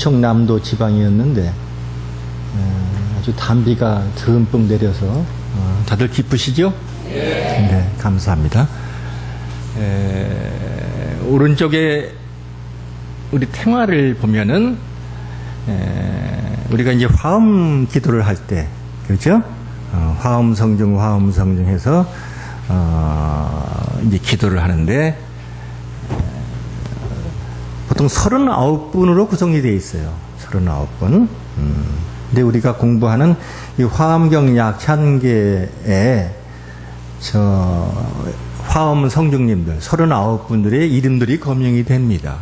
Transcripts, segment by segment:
충청남도 지방이었는데 아주 단비가 듬뿍 내려서 다들 기쁘시죠? 네, 감사합니다. 오른쪽에 우리 탱화를 보면은 우리가 이제 화음 기도를 할 때, 그렇죠? 화음 성중 해서 이제 기도를 하는데 보통 39분으로 구성이 되어 있어요. 39분. 근데 우리가 공부하는 이 화엄경 약찬계에 화엄 성중님들 39분들의 이름들이 검명이 됩니다.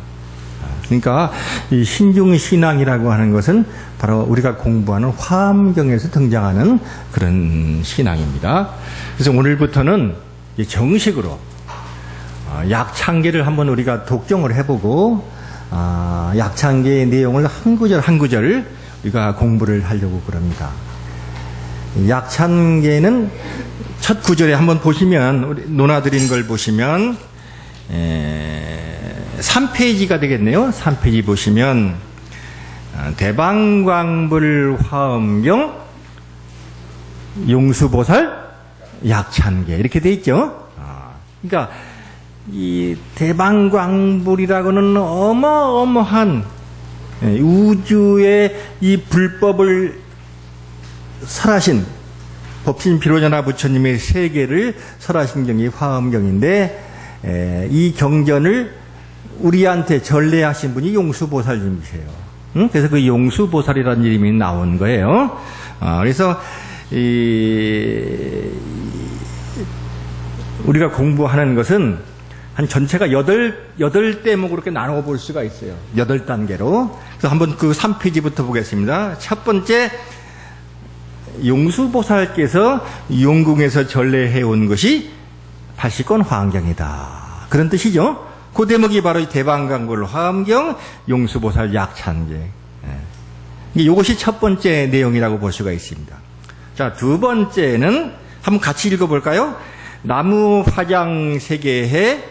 그러니까 이 신중신앙이라고 하는 것은 바로 우리가 공부하는 화엄경에서 등장하는 그런 신앙입니다. 그래서 오늘부터는 정식으로 약찬계를 한번 우리가 독정을 해보고 약찬계의 내용을 한 구절 한 구절 우리가 공부를 하려고 그럽니다. 약찬계는 첫 구절에 한번 보시면 우리 논하드린 걸 보시면 3페이지가 되겠네요. 3페이지 보시면 대방광불 화엄경 용수보살 약찬계 이렇게 돼 있죠. 그러니까 이 대방광불이라고는 어마어마한 우주의 이 불법을 설하신 법신 비로자나 부처님의 세계를 설하신 경이 화엄경인데 이 경전을 우리한테 전례하신 분이 용수보살님이세요. 그래서 그 용수보살이라는 이름이 나온 거예요. 그래서 우리가 공부하는 것은 한 전체가 8대목으로 이렇게 나눠 볼 수가 있어요. 8단계로. 그래서 한번 그 3페이지부터 보겠습니다. 첫 번째, 용수보살께서 용궁에서 전례해 온 것이 80권 화엄경이다. 그런 뜻이죠. 그 대목이 바로 대방광불 화엄경 용수보살 약찬계. 이것이 첫 번째 내용이라고 볼 수가 있습니다. 자, 두 번째는 한번 같이 읽어볼까요? 나무 화장 세계해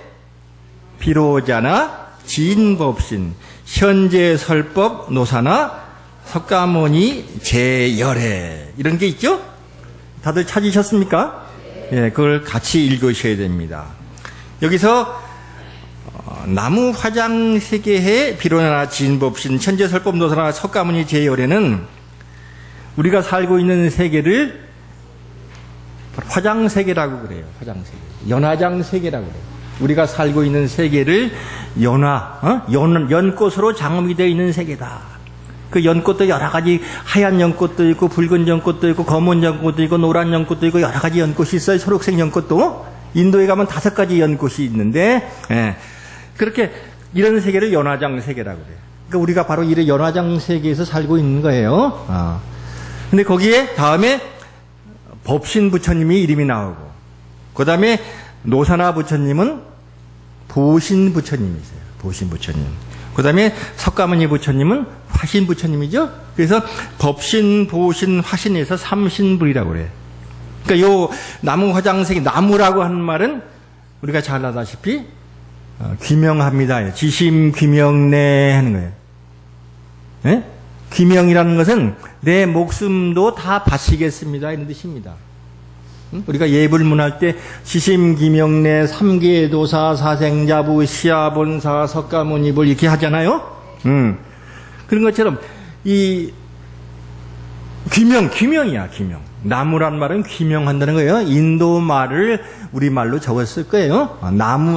비로자나 진법신 현재 설법 노사나 석가모니 제열해 이런 게 있죠? 다들 찾으셨습니까? 예, 그걸 같이 읽으셔야 됩니다. 여기서 나무 화장 세계해 비로자나 진법신 현재 설법 노사나 석가모니 제열해는 우리가 살고 있는 세계를 화장세계라고 그래요. 화장세계. 연화장 세계라고 그래요. 우리가 살고 있는 세계를 연꽃으로 장엄이 되어 있는 세계다. 그 연꽃도 여러 가지 하얀 연꽃도 있고 붉은 연꽃도 있고 검은 연꽃도 있고 노란 연꽃도 있고 여러 가지 연꽃이 있어요. 초록색 연꽃도. 인도에 가면 5가지 연꽃이 있는데 그렇게 이런 세계를 연화장 세계라고 그래요. 그러니까 우리가 바로 이런 연화장 세계에서 살고 있는 거예요. 근데 거기에 다음에 법신 부처님이 이름이 나오고 그 다음에 노사나 부처님은 보신 부처님이세요. 보신 부처님. 그 다음에 석가모니 부처님은 화신 부처님이죠. 그래서 법신, 보신, 화신에서 삼신불이라고 그래요. 그러니까 요 나무 화장색이 나무라고 하는 말은 우리가 잘 아다시피 귀명합니다. 지심 귀명내 하는 거예요. 네? 귀명이라는 것은 내 목숨도 다 바치겠습니다. 이런 뜻입니다. 우리가 예불문할 때 지심기명내 삼계도사 사생자부 시아본사 석가모니불 이렇게 하잖아요. 그런 것처럼 이 귀명이야. 귀명. 나무란 말은 귀명한다는 거예요. 인도 말을 우리말로 적었을 거예요.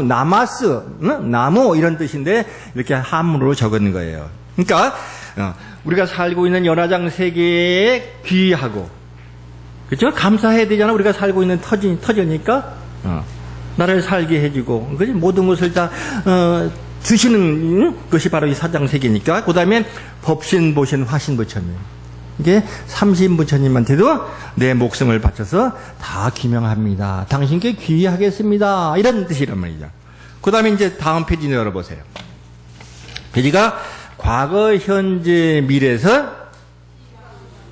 나마스, 나무 이런 뜻인데 이렇게 한문으로 적은 거예요. 그러니까 우리가 살고 있는 연화장 세계에 귀하고, 그렇죠? 감사해야 되잖아. 우리가 살고 있는 터지니까 나를 살게 해주고, 그지? 모든 것을 다 주시는 것이 바로 이 사장 세계니까. 그 다음에 법신, 보신, 화신 부처님. 이게 삼신 부처님한테도 내 목숨을 바쳐서 다 기명합니다. 당신께 귀하겠습니다. 이런 뜻이란 말이죠. 그 다음에 이제 다음 페이지 열어보세요. 페이지가 과거, 현재, 미래에서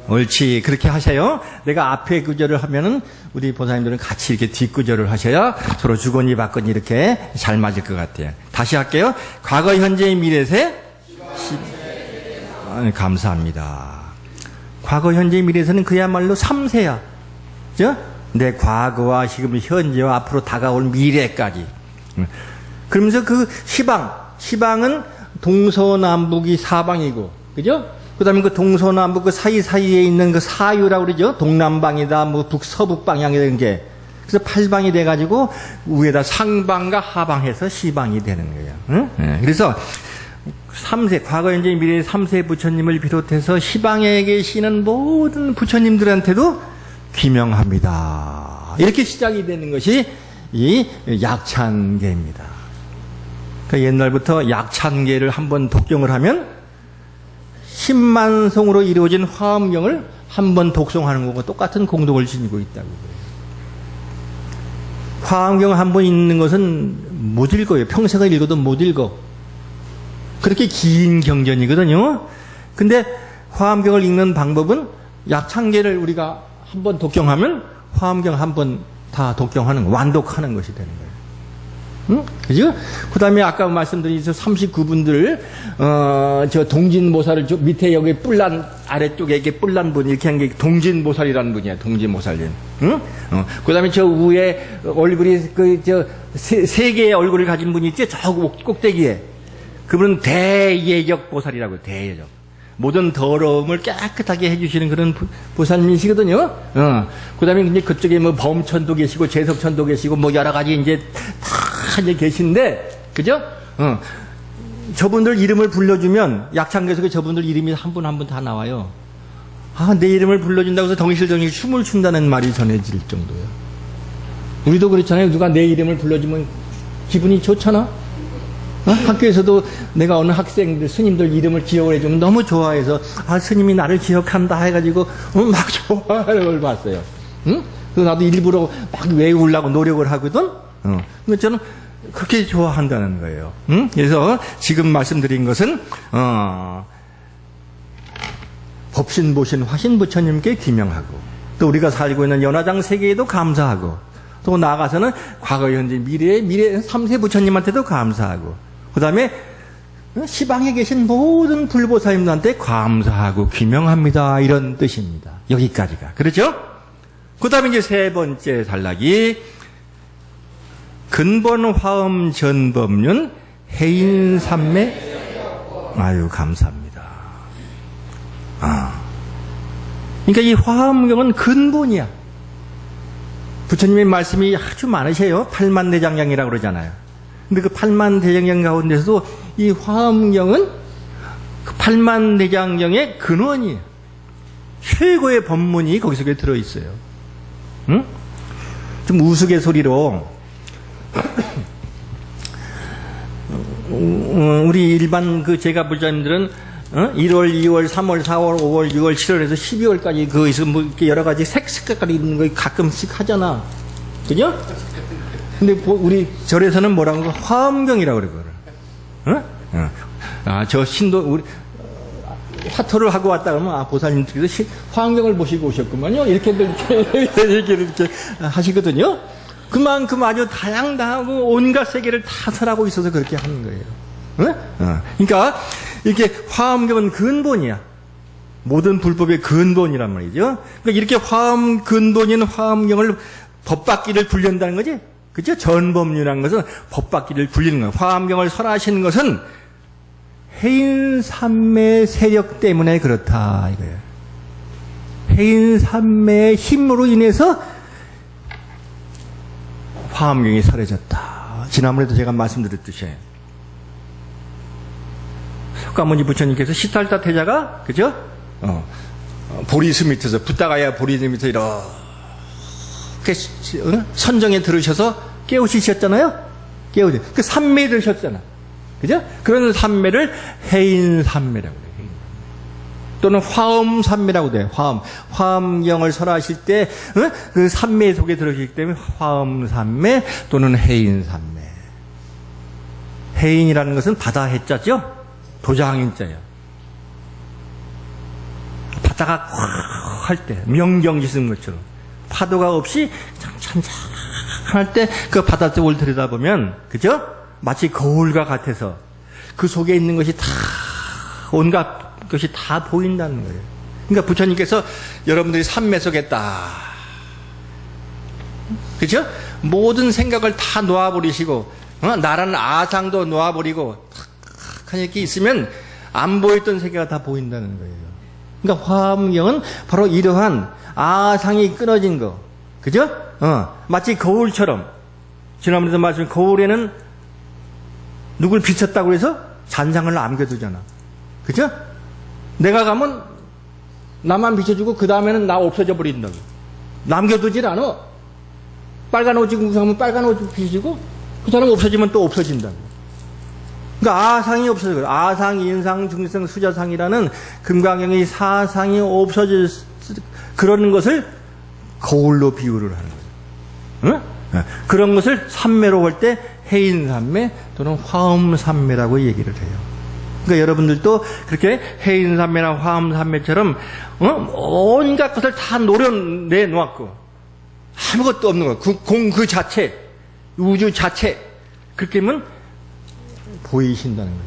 옳지. 그렇게 하세요. 내가 앞에 구절을 하면은 우리 보사님들은 같이 이렇게 뒷구절을 하셔야 서로 주거니 받거니 이렇게 잘 맞을 것 같아요. 다시 할게요. 과거, 현재, 미래세. 감사합니다. 과거, 현재, 미래에서는 그야말로 3세야. 그죠? 내 과거와 지금 현재와 앞으로 다가올 미래까지. 그러면서 그 시방은 동서남북이 사방이고, 그죠? 그 다음에 그 동서남북 그 사이사이에 있는 그 사유라고 그러죠? 동남방이다, 뭐 서북 방향이 되는 게. 그래서 8방이 돼가지고 위에다 상방과 하방해서 시방이 되는 거예요. 응? 네. 그래서 3세, 과거, 현재, 미래의 3세 부처님을 비롯해서 시방에 계시는 모든 부처님들한테도 귀명합니다. 이렇게 시작이 되는 것이 이 약찬계입니다. 그러니까 옛날부터 약찬계를 한번 독경을 하면 10만 송으로 이루어진 화엄경을 한번 독송하는 것과 똑같은 공덕을 지니고 있다고 그래요. 화엄경 한번 읽는 것은 못 읽어요. 평생을 읽어도 못 읽어. 그렇게 긴 경전이거든요. 근데 화엄경을 읽는 방법은 약찬계를 우리가 한번 독경하면 화엄경 한번 다 독경하는, 완독하는 것이 되는 거예요. 응? 그죠? 그 다음에 아까 말씀드린 저 39분들, 저 동진모살을 저 밑에 여기 뿔난, 아래쪽에 이게 뿔난 분, 이렇게 한 게 동진모살이라는 분이야, 동진모살님. 응? 그 다음에 저 위에 얼굴이 세 개의 얼굴을 가진 분이 있지? 저 꼭대기에. 그분은 대예적보살이라고, 대예적. 모든 더러움을 깨끗하게 해주시는 그런 보살님이시거든요. 그 다음에 이제 그쪽에 뭐 범천도 계시고, 재석천도 계시고, 뭐 여러 가지 이제 다 이제 계신데, 그죠? 저분들 이름을 불러주면, 약창계 속에 저분들 이름이 한 분 한 분 다 나와요. 아, 내 이름을 불러준다고 해서 덩실덩실 춤을 춘다는 말이 전해질 정도예요. 우리도 그렇잖아요. 누가 내 이름을 불러주면 기분이 좋잖아? 학교에서도 내가 어느 학생들, 스님들 이름을 기억을 해주면 너무 좋아해서, 아, 스님이 나를 기억한다 해가지고, 막 좋아하는 걸 봤어요. 응? 그래서 나도 일부러 막 외우려고 노력을 하거든? 근데 저는 그렇게 좋아한다는 거예요. 응? 그래서 지금 말씀드린 것은, 법신, 보신, 화신 부처님께 귀명하고, 또 우리가 살고 있는 연화장 세계에도 감사하고, 또 나아가서는 과거, 현재, 미래 3세 부처님한테도 감사하고, 그 다음에 시방에 계신 모든 불보살님들한테 감사하고 귀명합니다. 이런 뜻입니다. 여기까지가. 그렇죠? 그 다음에 이제 세 번째 단락이 근본 화엄 전법륜 해인삼매. 아유, 감사합니다. 그러니까 이 화엄경은 근본이야. 부처님의 말씀이 아주 많으세요. 팔만대장경이라고 그러잖아요. 근데 그 팔만대장경 가운데서도 이 화엄경은 그 팔만대장경의 근원이에요. 최고의 법문이 거기 속에 들어있어요. 응? 좀 우스갯소리로 우리 일반 그 제가 불자님들은 1월, 2월, 3월, 4월, 5월, 6월, 7월에서 12월까지 거기서 뭐 이렇게 여러 가지 색깔 있는 거 가끔씩 하잖아. 그죠? 근데 우리 절에서는 뭐라고 그러고 화엄경이라고 그러거든. 아, 저 신도 우리 화토를 하고 왔다 그러면 아, 보살님께서 화엄경을 보시고 오셨구만요. 이렇게 하시거든요. 그만큼 아주 다양다하고 온갖 세계를 다 설하고 있어서 그렇게 하는 거예요. 그러니까 이렇게 화엄경은 근본이야. 모든 불법의 근본이란 말이죠. 그러니까 이렇게 근본인 화엄경을 법받기를 굴린다는 거지. 그죠? 전법륜이라는 것은 법받기를 굴리는 거예요. 화엄경을 설하시는 것은 해인삼매의 세력 때문에 그렇다 이거예요. 해인삼매의 힘으로 인해서 화엄경이 설해졌다. 지난번에도 제가 말씀드렸듯이 석가모니 부처님께서 시탈타 태자가 그죠? 보리수 밑에서 붓다가야 보리수 밑에서 이렇게 선정에 들으셔서 깨우치셨잖아요. 그 삼매 들으셨잖아. 그죠? 그런 삼매를 해인삼매라고 해요. 또는 화엄삼매라고 돼요. 화엄경을 설하실 때 그 삼매 속에 들으시기 때문에 화엄삼매 또는 해인삼매. 해인이라는 것은 바다 해자죠. 도장인자예요. 바다가 확 할 때 명경지 쓰는 것처럼 파도가 없이 찬찬할 때 그 바다 쪽을 들여다보면 그죠? 마치 거울과 같아서 그 속에 있는 것이 다 온갖 것이 다 보인다는 거예요. 그러니까 부처님께서 여러분들이 삼매 속에 딱, 그죠? 모든 생각을 다 놓아버리시고, 나라는 아상도 놓아버리고, 탁 이렇게 있으면 안 보였던 세계가 다 보인다는 거예요. 그러니까 화엄경은 바로 이러한 아상이 끊어진 거, 그죠? 마치 거울처럼, 지난번에도 말씀, 거울에는 누굴 비쳤다고 해서 잔상을 남겨두잖아. 그죠? 내가 가면 나만 비춰주고 그 다음에는 나 없어져 버린다고. 남겨두질 않아. 빨간 옷 입고 가면 빨간 옷 비치고 그 사람 없어지면 또 없어진다고. 그러니까 아상이 없어져. 아상, 인상, 중생, 수자상이라는 금강경의 사상이 없어질 그런 것을 거울로 비유를 하는 거예요. 응? 그런 것을 삼매로 할 때 해인삼매 또는 화엄삼매라고 얘기를 해요. 그러니까 여러분들도 그렇게 해인삼매나 화엄삼매처럼 온갖 것을 다 노려내놓았고 아무것도 없는 거예요. 공 그 자체, 우주 자체 그렇게 하면 보이신다는 거예요.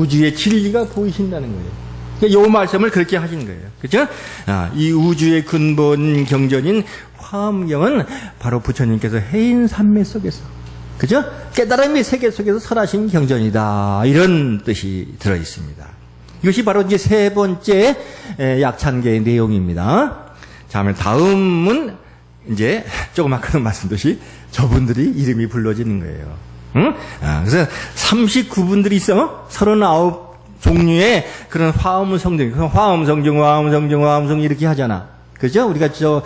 우주의 진리가 보이신다는 거예요. 그러니까 이 말씀을 그렇게 하신 거예요. 그렇죠? 이 우주의 근본 경전인 화엄경은 바로 부처님께서 해인삼매 속에서, 그죠? 깨달음의 세계 속에서 설하신 경전이다. 이런 뜻이 들어 있습니다. 이것이 바로 이제 세 번째 약찬계의 내용입니다. 자, 다음은 이제 조금 아까도 말씀드렸듯이 저분들이 이름이 불러지는 거예요. 응? 그래서 39분들이 있어. 39 종류의 그런 화엄성정, 화엄성정 이렇게 하잖아. 그죠? 우리가 저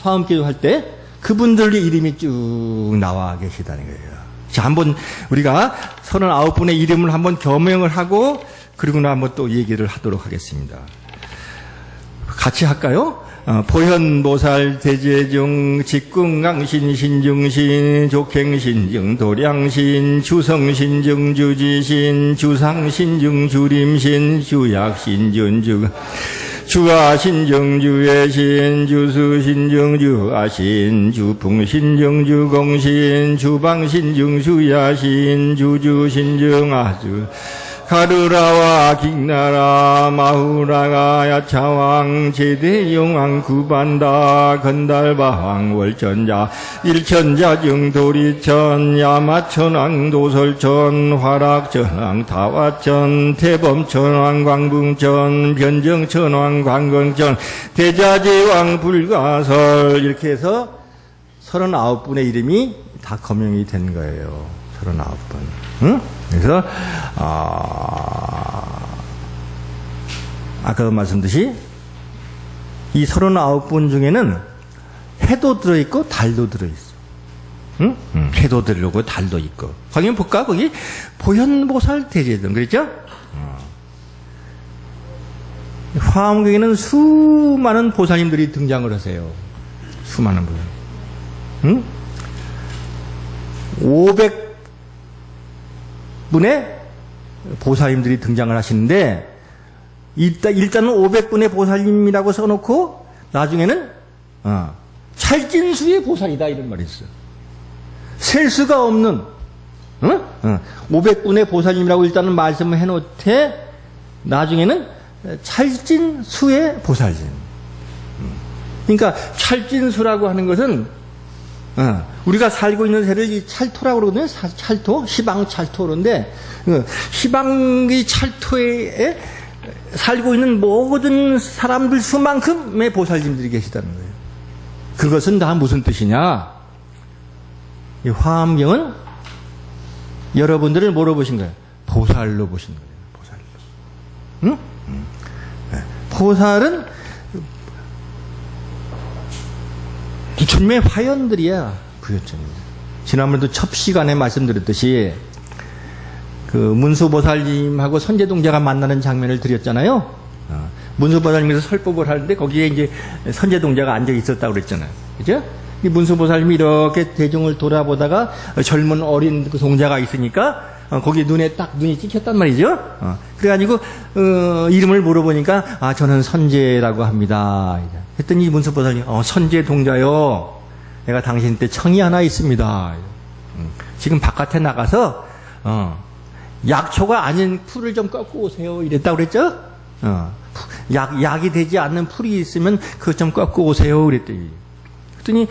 화엄기도 할 때 그분들의 이름이 쭉 나와 계시다는 거예요. 자, 한번 우리가 39분의 이름을 한번 겸용을 하고 그리고 나 한번 또 얘기를 하도록 하겠습니다. 같이 할까요? 보현보살 대제중 직궁강신 신중신 족행신중 도량신 주성신중 주지신 주상신중 주림신 주약신중 주아신중 주예신 주수신중 주아신 주풍신중 주공신 주방신중 주야신 주주신중 아주 가르라와 긱나라 마후라가 야차왕 제대용왕 구반다 건달바왕 월천자 일천자중 도리천 야마천왕 도설천 화락천왕 다화천 태범천왕 광붕천 변정천왕 광건천 대자제왕 불가설 이렇게 해서 39분의 이름이 다 검명이 된 거예요. 39분. 응? 그래서 아까 말씀드렸듯이 이 39분 중에는 해도 들어있고 달도 들어있어. 응? 해도 들어있고 달도 있고. 거기 볼까? 거기 보현보살 대제등 그랬죠? 화엄경에는 수많은 보살님들이 등장을 하세요. 수많은 보살. 응? 500분의 보살님들이 등장을 하시는데 일단은 500분의 보살님이라고 써놓고 나중에는 찰진수의 보살이다 이런 말이 있어요. 셀 수가 없는 500분의 보살님이라고 일단은 말씀을 해놓되 나중에는 찰진수의 보살님. 그러니까 찰진수라고 하는 것은 우리가 살고 있는 새를 이 찰토라고 그러거든요. 찰토, 시방찰토 그런데 시방의 찰토에 살고 있는 모든 사람들 수만큼의 보살님들이 계시다는 거예요. 그것은 다 무슨 뜻이냐? 이 화엄경은 여러분들을 뭐로 보신 거예요? 보살로 보신 거예요. 보살로. 응? 보살은 부처님의 화연들이야. 부처님입니다. 지난번에도 첫 시간에 말씀드렸듯이 그 문수보살님하고 선제동자가 만나는 장면을 드렸잖아요. 문수보살님께서 설법을 하는데 거기에 이제 선제동자가 앉아 있었다고 그랬잖아요. 그죠? 이 문수보살님이 이렇게 대중을 돌아보다가 젊은 어린 그 동자가 있으니까 거기 눈에 딱 눈이 찍혔단 말이죠. 그래가지고 이름을 물어보니까 저는 선제라고 합니다. 했더니 문수보살님 선제 동자요. 내가 당신 때 청이 하나 있습니다. 지금 바깥에 나가서 약초가 아닌 풀을 좀 꺾고 오세요. 이랬다고 그랬죠? 약이 되지 않는 풀이 있으면 그것 좀 꺾고 오세요. 그랬더니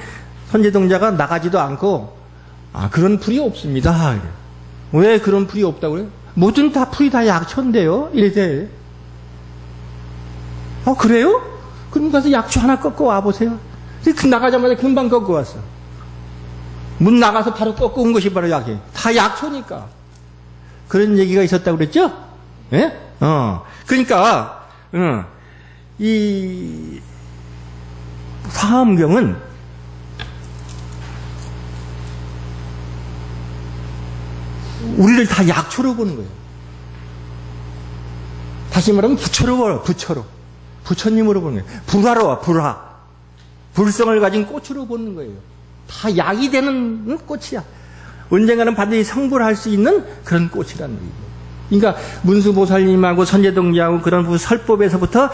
선제동자가 나가지도 않고, 그런 풀이 없습니다. 왜 그런 풀이 없다고 그래요? 모든 풀이 다 약초인데요? 이래서. 그래요? 그럼 가서 약초 하나 꺾고 와보세요. 나가자마자 금방 꺾고 왔어. 문 나가서 바로 꺾고 온 것이 바로 약이에요. 다 약초니까. 그런 얘기가 있었다고 그랬죠? 예? 그러니까, 이, 화엄경은 우리를 다 약초로 보는 거예요. 다시 말하면 부처로 보라, 부처로. 부처님으로 보는 거예요. 불화로 와, 불화. 불성을 가진 꽃으로 보는 거예요. 다 약이 되는 꽃이야. 언젠가는 반드시 성불할 수 있는 그런 꽃이라는 거예요. 그러니까 문수보살님하고 선제동자하고 그런 설법에서부터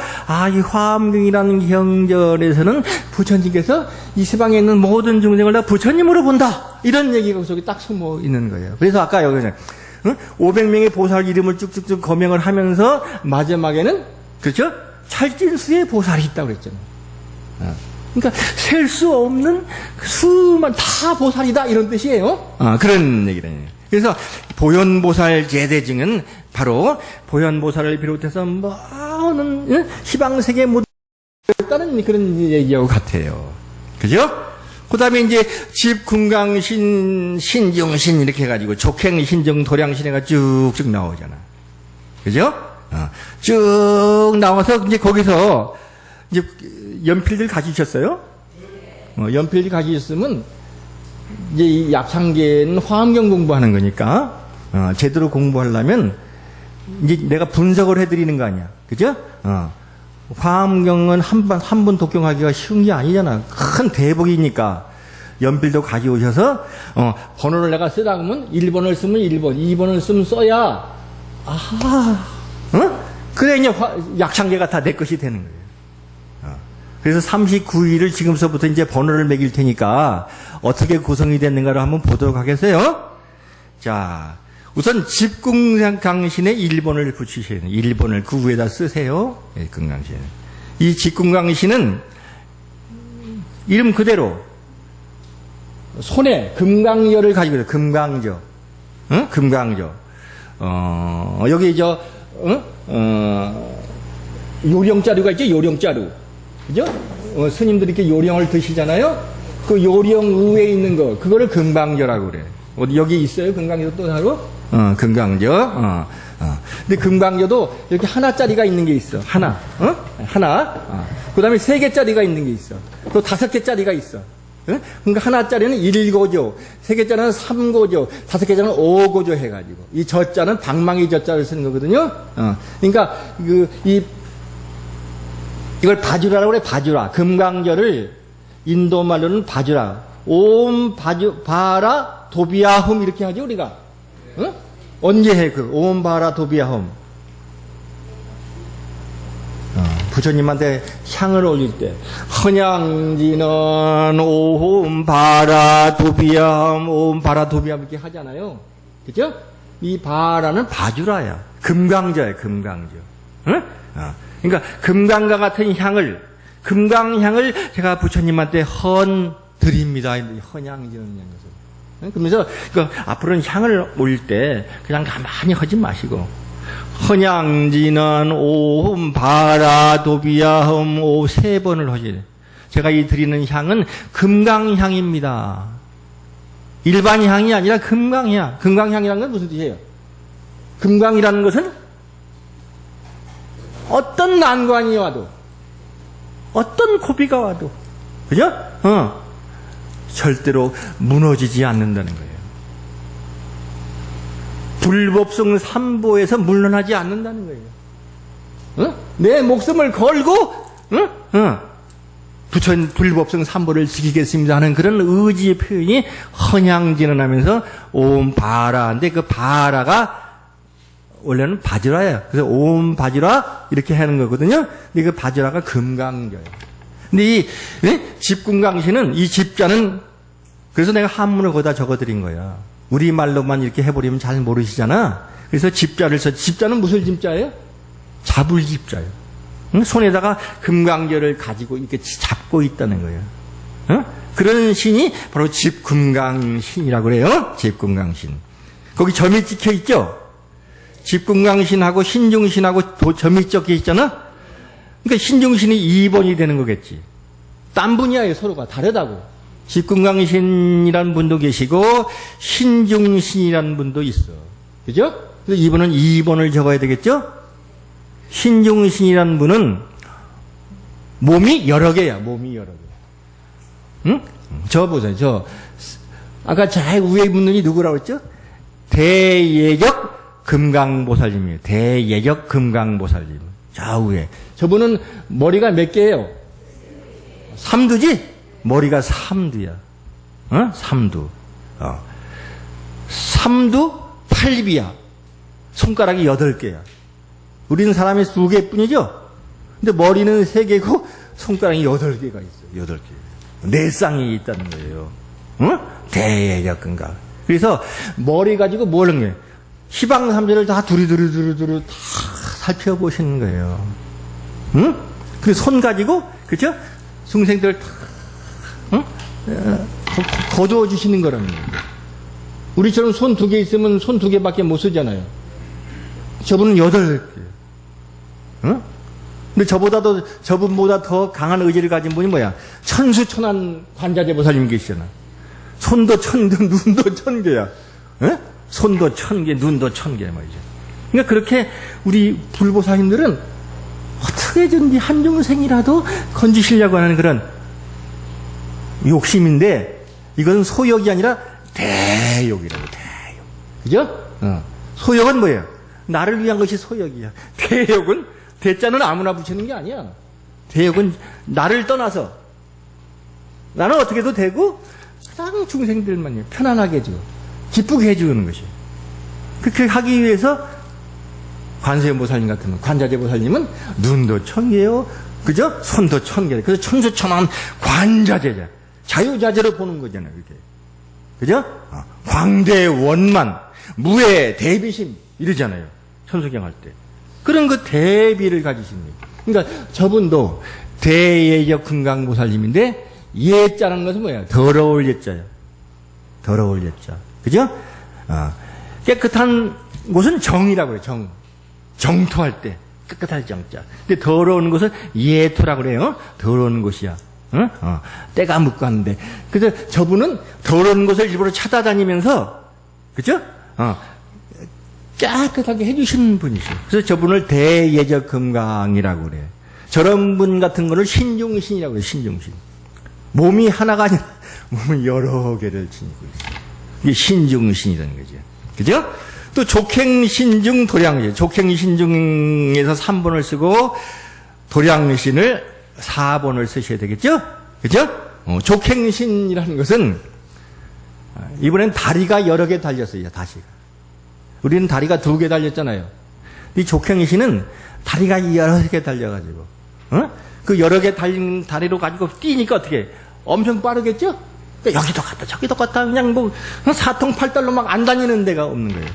이 화엄경이라는 경전에서는 부처님께서 이 세상에 있는 모든 중생을 다 부처님으로 본다. 이런 얘기가 속에 딱 숨어 있는 거예요. 그래서 아까 여기서 500명의 보살 이름을 쭉쭉쭉 거명을 하면서 마지막에는 그렇죠? 찰진수의 보살이 있다고 그랬잖아요. 그러니까 셀 수 없는 수만 다 보살이다 이런 뜻이에요. 그런 얘기를. 그래서 보현보살 제대증은 바로 보현보살을 비롯해서 많은 시방세계 모두 있다는 그런 얘기하고 같아요. 그죠? 그 다음에 이제 집궁강신, 신중신 이렇게 해가지고 족행, 신중, 도량신 해가 쭉쭉 나오잖아. 그죠? 쭉 나와서 이제 거기서 이제 연필들 가지셨어요? 연필들 가지셨으면 이제 이 약창계는 화엄경 공부하는 거니까 제대로 공부하려면 이제 내가 분석을 해드리는 거 아니야, 그죠? 화엄경은 한 번 독경하기가 쉬운 게 아니잖아. 큰 대복이니까 연필도 가져오셔서 번호를 내가 쓰라고 하면 1번을 쓰면 1번, 2번을 쓰면 써야 그래 이제 약창계가 다 내 것이 되는 거예요. 그래서 39일을 지금서부터 이제 번호를 매길 테니까 어떻게 구성이 됐는가를 한번 보도록 하겠어요. 자, 우선 집궁강신에 1번을 붙이셔야 돼요. 1번을 그 위에다 쓰세요. 금강신. 이 집궁강신은 이름 그대로 손에 금강저를 가지고 있어요. 금강저. 금강저. 여기 요령자루가 있죠? 요령자루. 그죠? 스님들이 이렇게 요령을 드시잖아요? 그 요령 위에 있는 거, 그거를 금강저라고 그래. 어디 여기 있어요? 금강저 또 하루? 금강저. 근데 금강저도 이렇게 하나짜리가 있는 게 있어. 하나. 하나. 그 다음에 3개짜리가 있는 게 있어. 또 5개짜리가 있어. 그러니까 하나짜리는 1고조, 3개짜리는 3고조, 5개짜리는 5고조 해가지고. 이 저자는 방망이 저자를 쓰는 거거든요. 그러니까 이걸 바주라라고 그래, 바주라. 금강저를 인도 말로는 바주라. 옴 바라 도비아홈 이렇게 하죠, 우리가. 언제 해, 옴 바라 도비아홈. 부처님한테 향을 올릴 때, 헌양지는 옴 바라 도비아홈, 옴 바라 도비아홈 이렇게 하잖아요. 그죠? 이 바라는 바주라야. 금강저야, 금강저. 그러니까 금강과 같은 향을, 금강향을 제가 부처님한테 드립니다. 헌양지는 것을. 그러면서 앞으로는 향을 올릴 때 그냥 가만히 하지 마시고 헌양지는 오흠 바라도비야흠 오 3번을 하지. 제가 이 드리는 향은 금강향입니다. 일반 향이 아니라 금강향. 금강향이라는 건 무슨 뜻이에요? 금강이라는 것은 어떤 난관이 와도, 어떤 고비가 와도, 그죠? 절대로 무너지지 않는다는 거예요. 불법성 삼보에서 물러나지 않는다는 거예요. 내 목숨을 걸고, 부처님 불법성 삼보를 지키겠습니다 하는 그런 의지의 표현이 헌양진을 하면서 옴 바라인데 그 바라가 원래는 바지라예요. 그래서 옴 바지라 이렇게 하는 거거든요. 근데 그 바지라가 금강저예요. 근데 이 집궁강신은 이 집자는 그래서 내가 한문을 거기다 적어드린 거야. 우리말로만 이렇게 해버리면 잘 모르시잖아. 그래서 집자를 써. 집자는 무슨 집자예요? 자불집자예요. 응? 손에다가 금강결을 가지고 이렇게 잡고 있다는 거예요. 응? 그런 신이 바로 집금강신이라고 그래요. 집금강신. 거기 점이 찍혀 있죠? 집금강신하고 신중신하고 점이 찍혀 있잖아? 그러니까 신중신이 2번이 되는 거겠지. 딴 분야에 서로가 다르다고. 집금강신이라는 분도 계시고, 신중신이라는 분도 있어. 그죠? 그래서 이분은 2번을 적어야 되겠죠? 신중신이라는 분은 몸이 여러 개야, 몸이 여러 개. 응? 저 보세요, 아까 저 위에 분이 누구라고 했죠? 대예적 금강보살님이에요. 대예적 금강보살님. 저 위에. 저분은 머리가 몇 개예요? 3두지? 머리가 3두야. 어? 3두. 3두 8비야. 손가락이 8개야. 우리는 사람이 2개뿐이죠? 근데 머리는 3개고 손가락이 8개가 있어요. 8개. 4쌍이 있다는 거예요. 응? 대예적 금강. 그래서 머리 가지고 뭘 하는 거예요? 희방삼재를 다 두루두루 다 살펴보시는 거예요. 응? 그 손 가지고, 그죠? 중생들을 다, 응? 거두어 주시는 거라는 거예요. 우리처럼 손 2개 있으면 손 2개밖에 못 쓰잖아요. 저분은 8개. 응? 근데 저분보다 더 강한 의지를 가진 분이 뭐야? 천수천한 관자재 보살님 계시잖아. 손도 1000개, 눈도 1000개야. 응? 손도 1000개, 눈도 1000개 말이죠. 그러니까 그렇게 우리 불보살님들은 어떻게든지 한중생이라도 건지시려고 하는 그런 욕심인데, 이건 소욕이 아니라 대욕이라고, 대욕. 그죠? 소욕은 뭐예요? 나를 위한 것이 소욕이야. 대욕은, 대자는 아무나 붙이는 게 아니야. 대욕은 나를 떠나서 나는 어떻게 해도 되고, 가장 중생들만 편안하게 해주고, 기쁘게 해주는 것이. 그렇게 하기 위해서 관세음보살님 같은 관자재보살님은 눈도 1000개요. 그죠? 손도 1000개. 그래서 천수천한 관자재자. 자유자재로 보는 거잖아요. 이렇게. 그죠? 광대원만, 무해 대비심 이러잖아요. 천수경 할 때. 그런 그 대비를 가지신 거예요. 그러니까 저분도 대예적 금강보살님인데, 예자라는 것은 뭐야? 더러울 예자야. 더러울 예자. 그죠? 깨끗한 곳은 정이라고 해요. 정. 정토할 때. 깨끗할 정자. 근데 더러운 곳은 예토라고 그래요. 더러운 곳이야. 응? 때가 묻고 하는데. 그래서 저분은 더러운 곳을 일부러 찾아다니면서, 그죠? 깨끗하게 해주시는 분이시죠. 그래서 저분을 대예적 금강이라고 그래요. 저런 분 같은 거를 신중신이라고 해요. 신중신. 몸이 하나가 아니라 몸이 여러 개를 지니고 있어요. 이게 신중신이라는 거죠. 그죠? 또 족행신중 도량신. 족행신중에서 3번을 쓰고 도량신을 4번을 쓰셔야 되겠죠? 그죠? 족행신이라는 것은 이번엔 다리가 여러 개 달렸어요. 다시가. 우리는 다리가 2개 달렸잖아요. 이 족행신은 다리가 여러 개 달려가지고, 그 여러 개 달린 다리로 가지고 뛰니까 어떻게 해? 엄청 빠르겠죠? 그러니까 여기도 갔다 저기도 갔다 그냥 뭐 사통팔달로 막 안 다니는 데가 없는 거예요.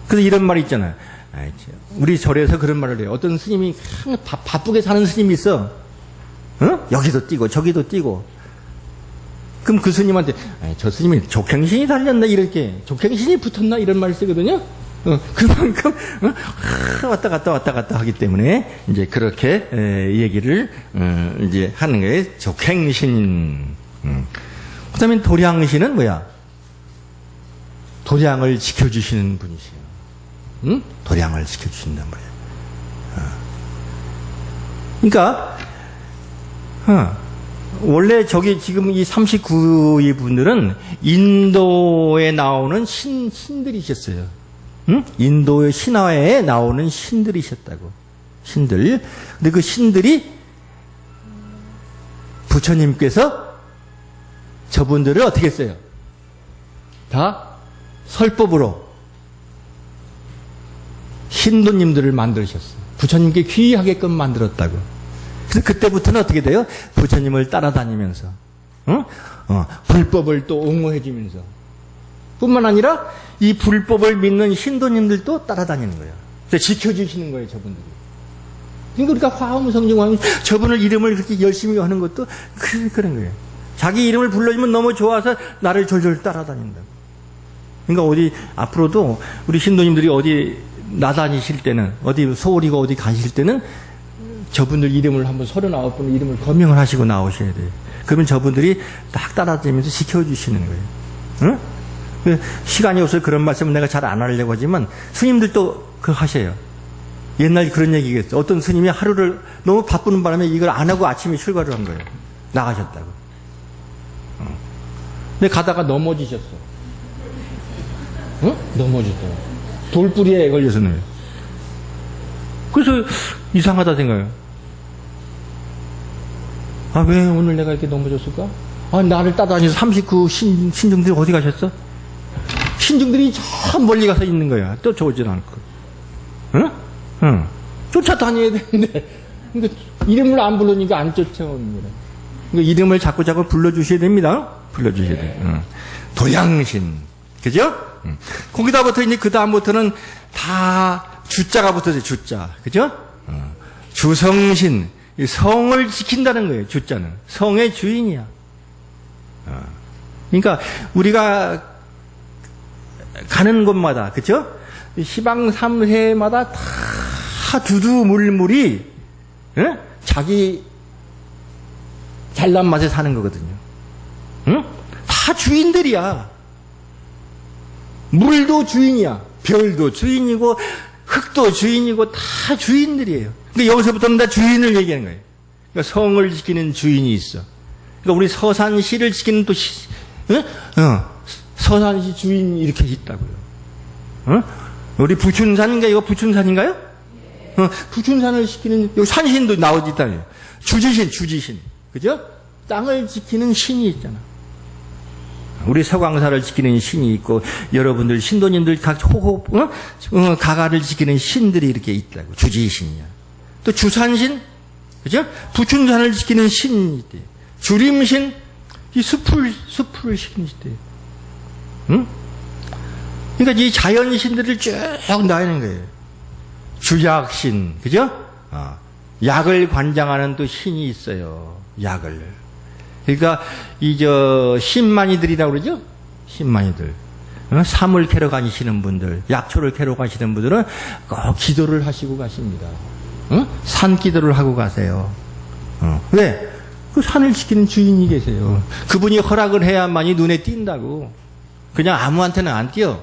그래서 이런 말이 있잖아요. 우리 절에서 그런 말을 해요. 어떤 스님이 바쁘게 사는 스님이 있어. 여기도 뛰고 저기도 뛰고. 그럼 그 스님한테 저 스님이 족행신이 달렸나 이렇게 족행신이 붙었나 이런 말을 쓰거든요. 그만큼 왔다 갔다 하기 때문에 이제 그렇게 얘기를 이제 하는 거예요. 족행신. 그다음에 도량신은 뭐야? 도량을 지켜주시는 분이시요. 도량을 지켜주신단 말이에요. 그러니까 원래 저기 지금 이 39위 분들은 인도에 나오는 신들이셨어요. 인도의 신화에 나오는 신들이셨다고. 신들. 근데 그 신들이 부처님께서 저분들을 어떻게 했어요? 다 설법으로 신도님들을 만드셨어요. 부처님께 귀하게끔 만들었다고. 그래서 그때부터는 어떻게 돼요? 부처님을 따라다니면서, 불법을 또 옹호해주면서, 뿐만 아니라 이 불법을 믿는 신도님들도 따라다니는 거예요. 지켜주시는 거예요, 저분들이. 그러니까 화엄 성증왕이 저분을 이름을 그렇게 열심히 하는 것도 그런 거예요. 자기 이름을 불러주면 너무 좋아서 나를 졸졸 따라다닌다고. 그러니까 어디 앞으로도 우리 신도님들이 어디 나다니실 때는, 어디 서울이고 어디 가실 때는 저분들 이름을 한번 39분 이름을 거명을 하시고 나오셔야 돼요. 그러면 저분들이 딱 따라다니면서 지켜주시는 거예요. 응? 시간이 없어서 그런 말씀은 내가 잘 안 하려고 하지만 스님들도 그거 하셔요. 옛날 그런 얘기겠어. 어떤 스님이 하루를 너무 바쁘는 바람에 이걸 안 하고 아침에 출가를 한 거예요. 나가셨다고. 근데 가다가 넘어지셨어. 응? 넘어졌다고. 돌뿌리에 걸려서는. 그래서 이상하다 생각해요. 아, 왜 오늘 내가 이렇게 넘어졌을까? 아, 나를 따라다니면서 39 신중들이 어디 가셨어? 신중들이 저 멀리 가서 있는 거야. 쫓아오진 않고. 응? 응. 쫓아다녀야 되는데. 그러니까 이름을 안 부르니까 안 쫓아오는 거야. 그러니까 이름을 자꾸 불러주셔야 됩니다. 불러주셔야 돼요. 응. 도양신. 그죠? 응. 거기다부터 이제 그다음부터는 다 주자가 붙어서 주자. 그죠? 주성신. 성을 지킨다는 거예요, 주자는. 성의 주인이야. 그러니까 우리가 가는 곳마다, 그죠? 시방 3세마다 다 두두물물이 응? 자기 잘난 맛에 사는 거거든요. 응? 다 주인들이야. 물도 주인이야. 별도 주인이고 흙도 주인이고 다 주인들이에요. 그러니까 여기서부터는 다 주인을 얘기하는 거예요. 그러니까 성을 지키는 주인이 있어. 그러니까 우리 서산시를 지키는 또 응? 서산시 주인이 이렇게 있다고요. 응? 우리 부춘산인가 이거 부춘산인가요? 부춘산을 지키는 여기 산신도 나오지다요. 주지신, 그죠? 땅을 지키는 신이 있잖아. 우리 서광사를 지키는 신이 있고 여러분들 신도님들 각 호흡, 가가를 지키는 신들이 이렇게 있다고. 주지신이야. 또 주산신, 그죠? 부춘산을 지키는 신이 있대요. 주림신, 이 숲을 지키는 신이대요. 응? 그러니까 이 자연신들을 쭉 나누는 거예요. 주약신, 그죠? 약을 관장하는 또 신이 있어요. 약을. 그러니까 신만이들이라고 그러죠? 신만이들. 삼을 캐러 가시는 분들, 약초를 캐러 가시는 분들은 꼭 기도를 하시고 가십니다. 산 기도를 하고 가세요. 왜? 그 산을 지키는 주인이 계세요. 그분이 허락을 해야만이 눈에 띈다고. 그냥 아무한테는 안 띄어.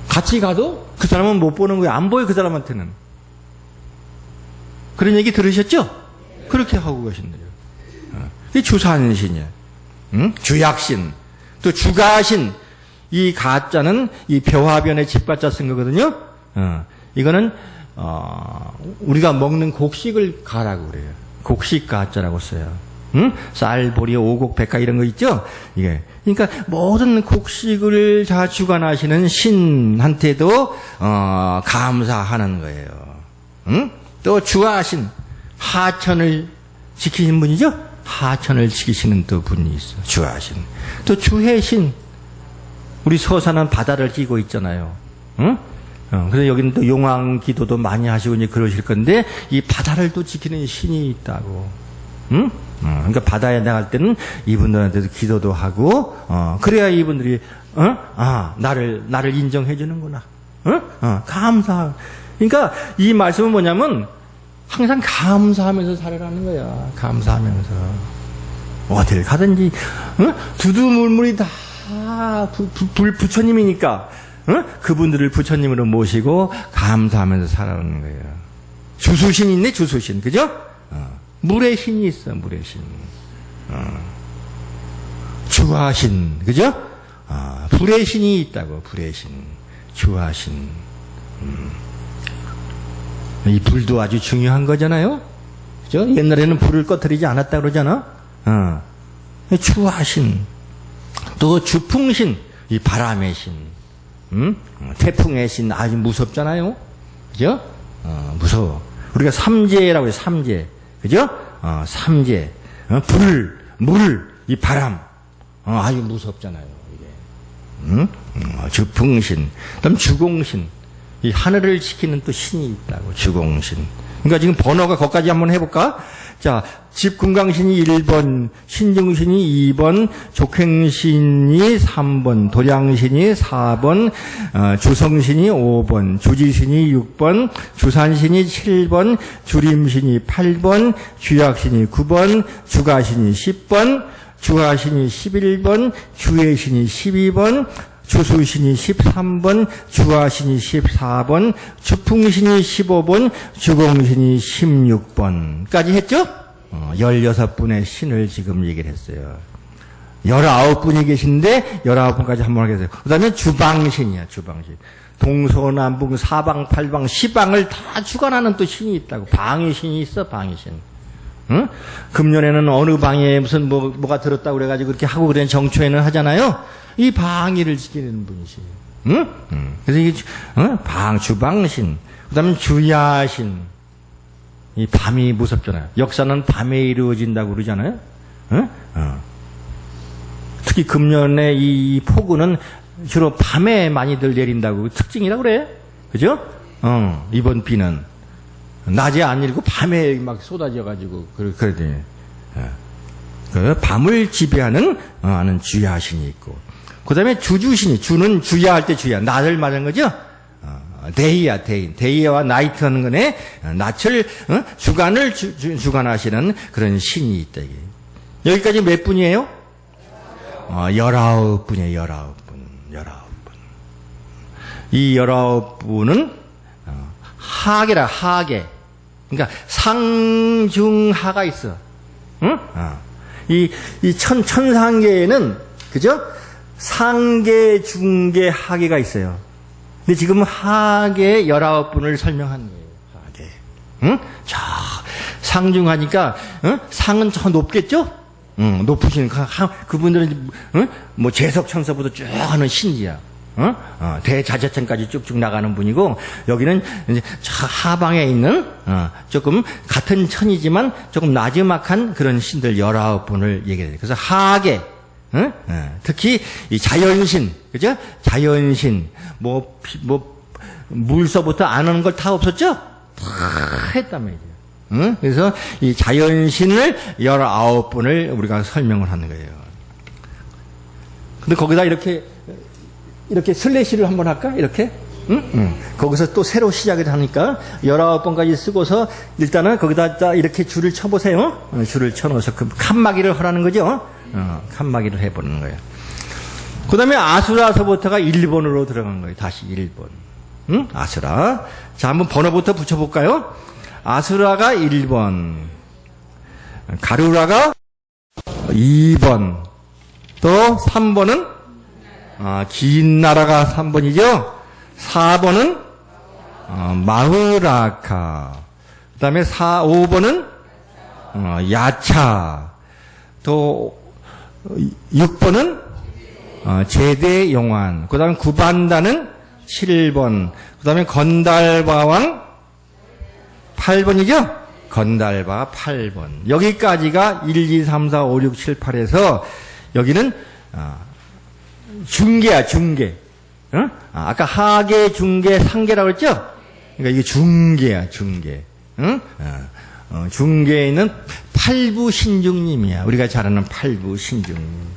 같이 가도 그 사람은 못 보는 거예요. 안 보여, 그 사람한테는. 그런 얘기 들으셨죠? 그렇게 하고 가신대요. 이 주산신이야. 주약신. 또 주가신. 이 가자는 이 벼화변에 집가자 쓴 거거든요. 이거는, 우리가 먹는 곡식을 가라고 그래요. 곡식 가자라고 써요. 쌀, 보리, 오곡, 백화 이런 거 있죠? 이게. 그러니까 모든 곡식을 다 주관하시는 신한테도, 감사하는 거예요. 또 주하신. 하천을 지키신 분이죠? 하천을 지키시는 또 분이 있어. 주하신. 또 주해신. 우리 서산은 바다를 끼고 있잖아요. 그래서 여기는 또 용왕 기도도 많이 하시고 이제 그러실 건데, 이 바다를 또 지키는 신이 있다고. 그러니까 바다에 나갈 때는 이분들한테도 기도도 하고, 그래야 이분들이, 나를 인정해 주는구나. 감사. 그러니까 이 말씀은 뭐냐면, 항상 감사하면서 살아가는 거야. 감사하면서. 어딜 가든지, 두두물물이 다 부처님이니까, 그분들을 부처님으로 모시고 감사하면서 살아가는 거예요. 주수신 있네, 주수신. 그죠? 물의 신이 있어, 물의 신. 주화신. 그죠? 불의 신이 있다고, 불의 신. 주화신. 이 불도 아주 중요한 거잖아요? 그죠? 옛날에는 불을 꺼뜨리지 않았다 그러잖아? 주화신. 또 주풍신. 이 바람의 신. 태풍의 신 아주 무섭잖아요? 그죠? 무서워. 우리가 삼재라고 해요, 삼재. 그죠? 삼재. 불, 물, 이 바람. 아주 무섭잖아요, 이게. 주풍신. 그다음 주공신. 이 하늘을 지키는 또 신이 있다고, 주공신. 그러니까 지금 번호가 거기까지 한번 해볼까? 자, 집금강신이 1번, 신중신이 2번, 족행신이 3번, 도량신이 4번, 주성신이 5번, 주지신이 6번, 주산신이 7번, 주림신이 8번, 주약신이 9번, 주가신이 10번, 주하신이 11번, 주해신이 12번, 주수신이 13번, 주하신이 14번, 주풍신이 15번, 주공신이 16번까지 했죠? 16분의 신을 지금 얘기를 했어요. 19분이 계신데 19분까지 한번 하겠어요. 그 다음에 주방신이야, 주방신. 동서남북 사방 팔방 시방을 다 주관하는 또 신이 있다고. 방의 신이 있어, 방의 신. 응? 금년에는 어느 방에 무슨 뭐가 들었다고 그래가지고 그렇게 하고 그래 정초에는 하잖아요. 이 방위를 지키는 분이시에요. 응? 그래서 이게 주방신, 그다음에 주야신. 이 밤이 무섭잖아요. 역사는 밤에 이루어진다고 그러잖아요. 응? 특히 금년에 이 폭우는 주로 밤에 많이들 내린다고 특징이라고 그래. 그죠? 이번 비는 낮에 안 일고 밤에 막 쏟아져가지고 그러더니 그 밤을 지배하는 주야신이 있고, 그 다음에 주주신이, 주는 주야할 때 주야, 낮을 말하는 거죠. 데이야, 데이. 데이와 나이트 하는 거네. 낮을, 주간을 주관하시는 그런 신이 있다. 이게. 여기까지 몇 분이에요? 19분이에요, 19분. 이 19분은 하계라, 하계. 그러니까 상중하가 있어. 응? 이 천상계에는, 그죠? 상계, 중계, 하계가 있어요. 근데 지금 하계 19분을 설명한 거예요. 하계. 응? 자, 상중하니까, 상은 저 높겠죠? 높으신, 그분들은, 뭐, 재석천서부터 쭉 하는 신지야. 대자재천까지 쭉쭉 나가는 분이고, 여기는 이제 하방에 있는, 조금 같은 천이지만 조금 나지막한 그런 신들 19분을 얘기해요. 그래서 하계, 특히 이 자연신, 그죠? 자연신, 물서부터 안 하는 걸 다 없었죠? 다 했단 말이죠. 그래서 이 자연신을 19분을 우리가 설명을 하는 거예요. 근데 거기다 이렇게 슬래시를 한번 할까? 이렇게? 거기서 또 새로 시작을 하니까 19번까지 쓰고서 일단은 거기다 이렇게 줄을 쳐보세요. 줄을 쳐놓아서 그 칸막이를 하라는 거죠. 칸막이를 해보는 거예요. 그 다음에 아수라서부터가 1번으로 들어간 거예요. 다시 1번. 아수라. 자, 한번 번호부터 붙여볼까요? 아수라가 1번. 가루라가 2번. 또 3번은 긴 나라가 3번이죠. 4번은 마흐라카. 그 다음에 5번은 야차. 또 6번은 제대용환. 그 다음에 구반다는 7번. 그 다음에 건달바왕 8번이죠? 건달바 8번. 여기까지가 1, 2, 3, 4, 5, 6, 7, 8에서 여기는 중계야, 중계. 아까 하계, 중계, 상계라고 했죠? 그러니까 이게 중계야, 중계. 중계에는 팔부신중님이야. 우리가 잘 아는 팔부신중님.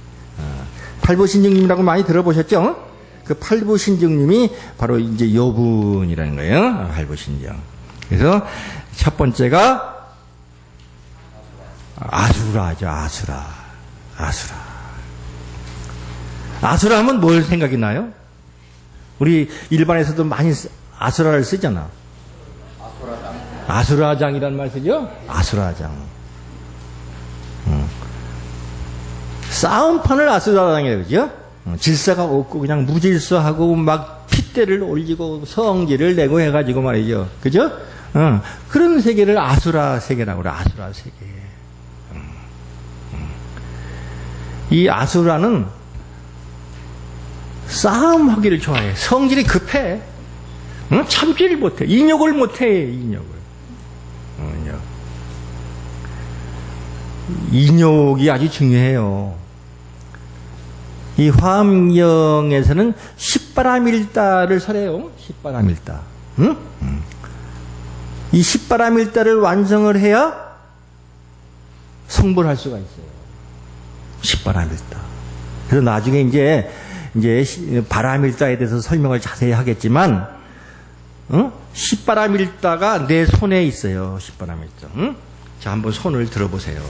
팔부신중님이라고 많이 들어보셨죠? 그 팔부신중님이 바로 이제 요분이라는 거예요. 팔부신중. 그래서 첫 번째가 아수라죠, 아수라. 아수라 하면 뭘 생각이 나요? 우리 일반에서도 많이 아수라를 쓰잖아. 아수라장이라는 말 쓰죠? 아수라장. 싸움판을 아수라장이라고 그러죠? 질서가 없고 그냥 무질서하고 막 핏대를 올리고 성질을 내고 해가지고 말이죠. 그죠? 그런 세계를 아수라 세계라고 그래. 아수라 세계. 이 아수라는 싸움하기를 좋아해. 성질이 급해. 참지를 못해. 인욕을 못해. 인욕이 아주 중요해요. 이 화엄경에서는 십바람일다를 설해요. 십바람일다. 응? 이 십바람일다를 완성을 해야 성불할 수가 있어요. 십바람일다. 그래서 나중에 이제 바람일다에 대해서 설명을 자세히 하겠지만, 십바람일다가 내 손에 있어요. 십바람일다. 응? 자, 한번 손을 들어보세요.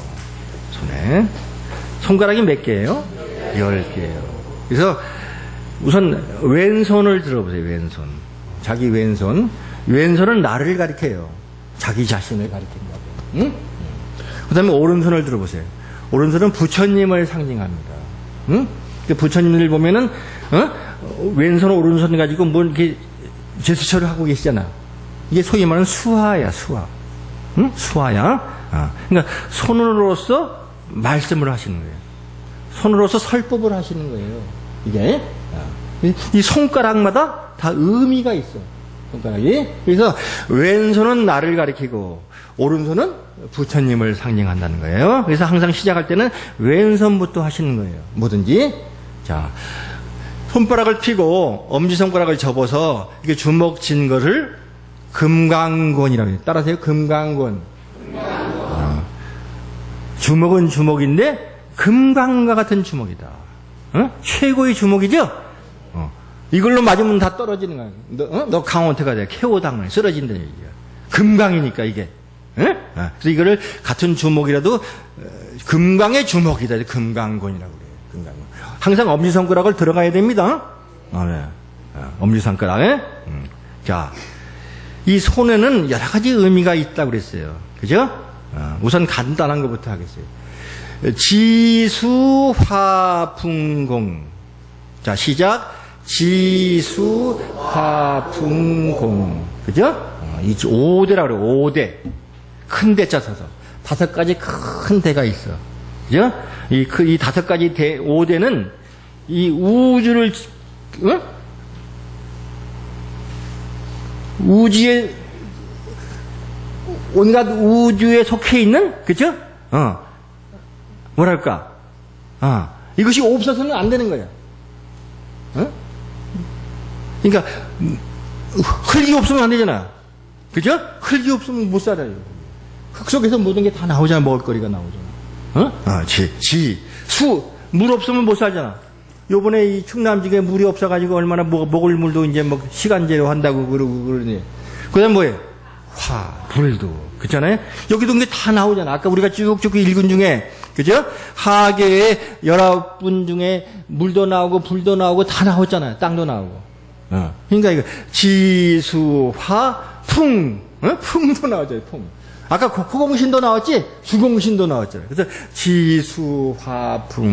손에. 손가락이 몇 개예요? 10개예요. 그래서 우선 왼손을 들어보세요. 왼손. 자기 왼손. 왼손은 나를 가리켜요. 자기 자신을 가리킨다고. 응? 그 다음에 오른손을 들어보세요. 오른손은 부처님을 상징합니다. 응? 부처님들 보면은, 왼손, 오른손 가지고 뭐 이렇게 제스처를 하고 계시잖아. 이게 소위 말하는 수화야, 수화. 응? 수화야. 그러니까 손으로서 말씀을 하시는 거예요. 손으로서 설법을 하시는 거예요. 이게. 이 손가락마다 다 의미가 있어. 손가락이. 그래서 왼손은 나를 가리키고 오른손은 부처님을 상징한다는 거예요. 그래서 항상 시작할 때는 왼손부터 하시는 거예요. 뭐든지. 자, 손가락을 펴고 엄지손가락을 접어서 이렇게 주먹 쥔 것을 금강곤이라고 해요. 따라서요. 금강곤. 주먹은 주먹인데 금강과 같은 주먹이다. 최고의 주먹이죠? 이걸로 맞으면 다 떨어지는 거야. 너 강원태가 돼. KO당을 쓰러진다는 얘기야. 금강이니까 이게. 그래서 이거를 같은 주먹이라도 금강의 주먹이다. 금강곤이라고 그래요. 금강곤. 항상 엄지손가락을 들어가야 됩니다. 네. 엄지손가락에. 자, 이 손에는 여러 가지 의미가 있다고 그랬어요. 그죠? 우선 간단한 것부터 하겠어요. 지수화풍공. 자, 시작. 지수화풍공. 그죠? 이 5대라고 그래요. 5대. 큰 대자 써서. 5가지 큰 대가 있어. 그죠? 이 5가지 대, 5대는 이 우주를, 우주에, 온갖 우주에 속해 있는, 그죠? 뭐랄까. 이것이 없어서는 안 되는 거야. 그러니까, 흙이 없으면 안 되잖아. 그죠? 흙이 없으면 못 살아요. 흙 속에서 모든 게 다 나오잖아. 먹을거리가 나오잖아. 수, 물 없으면 못 살잖아. 요번에 이 충남지에 물이 없어가지고 얼마나 먹을 물도 이제 뭐 시간제로 한다고 그러니. 그 다음 뭐예요? 불도. 그렇잖아요? 여기도 이게 다 나오잖아. 아까 우리가 쭉쭉 읽은 중에, 그죠? 하계에 19분 중에 물도 나오고 불도 나오고 다 나왔잖아요. 땅도 나오고. 그러니까 이거 지수화 풍, 풍도 나왔잖아요. 풍. 아까 고공신도 나왔지? 주공신도 나왔잖아요. 그래서 지수화풍공.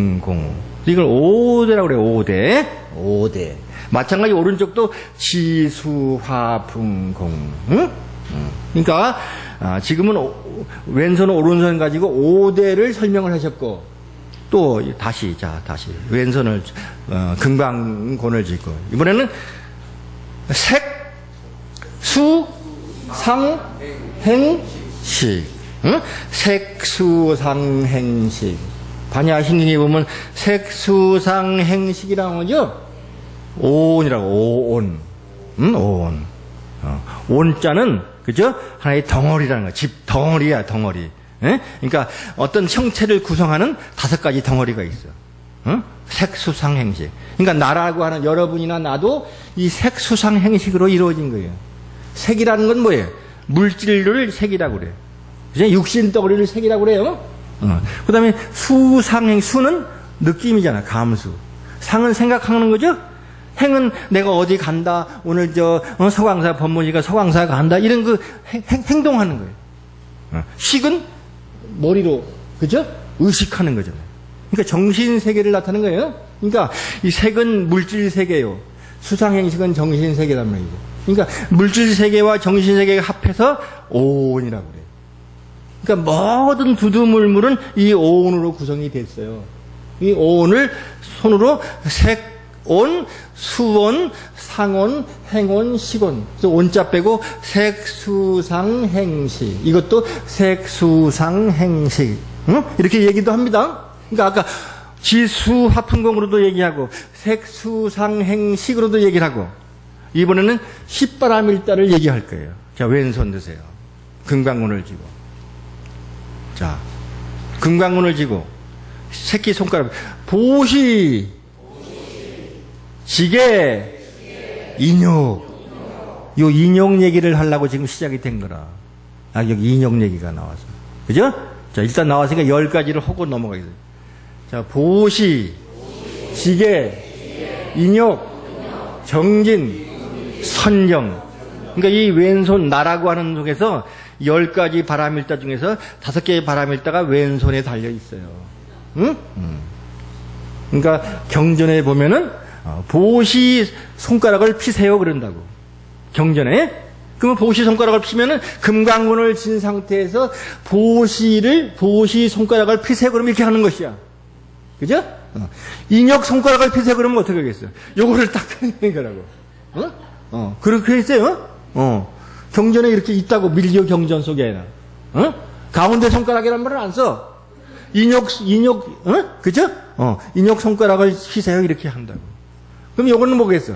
이걸 5대라고 그래요. 5대. 5대. 마찬가지 오른쪽도 지수화풍공. 그러니까 지금은 왼손 오른손 가지고 5대를 설명을 하셨고 또 다시 왼손을 금강곤을 짚고 이번에는 색, 수, 상, 행, 식. 색수상행식. 반야신경에 보면 색수상행식이라고 하죠? 오온이라고, 오온. 오온. 온자는, 그죠? 하나의 덩어리라는 거야. 집 덩어리야, 덩어리. 그러니까 어떤 형체를 구성하는 5가지 덩어리가 있어. 색수상행식. 그러니까 나라고 하는 여러분이나 나도 이 색수상행식으로 이루어진 거예요. 색이라는 건 뭐예요? 물질을 색이라고 그래요. 그죠? 육신 덩어리를 색이라고 그래요. 그 다음에 수상행, 수는 느낌이잖아. 감수. 상은 생각하는 거죠? 행은 내가 어디 간다. 오늘 서광사 법문이가 서광사 간다. 이런 그 행동하는 거예요. 식은 머리로, 그죠? 의식하는 거잖아요. 그러니까 정신 세계를 나타내는 거예요. 그러니까 이 색은 물질 세계요. 수상행식은 정신 세계란 말이죠. 그러니까 물질 세계와 정신 세계가 합해서 오온이라고 그래요. 그러니까 모든 두두물물은 이 오온으로 구성이 됐어요. 이 오온을 손으로 색온, 수온, 상온, 행온, 식온. 그래서 온자 빼고 색수상행식. 이것도 색수상행식. 이렇게 얘기도 합니다. 그러니까 아까 지수 화풍공으로도 얘기하고 색수상행식으로도 얘기를 하고 이번에는 십바람일다를 얘기할 거예요. 자, 왼손 드세요. 금강문을 쥐고. 자, 금강문을 쥐고 새끼손가락 보시, 지게, 인욕. 요 인욕 얘기를 하려고 지금 시작이 된 거라. 아, 여기 인욕 얘기가 나와서. 그죠? 자, 일단 나왔으니까 10가지를 하고 넘어가겠어요. 자, 보시, 지게, 인욕, 정진, 선정. 그러니까 이 왼손 나라고 하는 속에서 10가지 바람일다 중에서 5개의 바람일다가 왼손에 달려 있어요. 응? 그러니까 경전에 보면은 보시 손가락을 피세요 그런다고. 경전에. 그러면 보시 손가락을 피면은 금강문을 진 상태에서 보시 손가락을 피세요 그러면 이렇게 하는 것이야. 그죠? 인욕 손가락을 피세요 그러면 어떻게 하겠어요? 요거를 딱 하는 거라고. 그렇게 했어요. 경전에 이렇게 있다고, 밀교 경전 속에는. 가운데 손가락이란 말을 안 써. 인욕, 그죠? 인욕 손가락을 피세요 이렇게 한다고. 그럼 요거는 뭐겠어?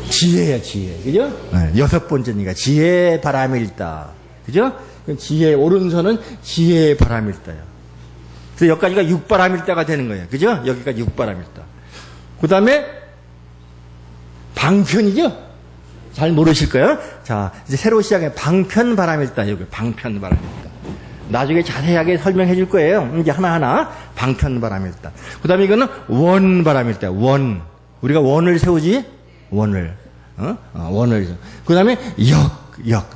지혜야, 지혜. 그죠? 네, 6번째니까. 지혜의 바람일다. 그죠? 지혜, 오른손은 지혜의 바람일다야. 그래서 여기까지가 6바람일다가 되는 거예요. 그죠? 여기까지 6바람일다. 그 다음에, 방편이죠? 잘 모르실 거예요? 자, 이제 새로 시작해. 방편바람일다. 여기, 방편바람일다. 나중에 자세하게 설명해 줄 거예요. 이제 하나하나. 방편바람일다. 그 다음에 이거는 원바람일다. 원. 우리가 원을 세우지? 원을. 원을. 그 다음에 역.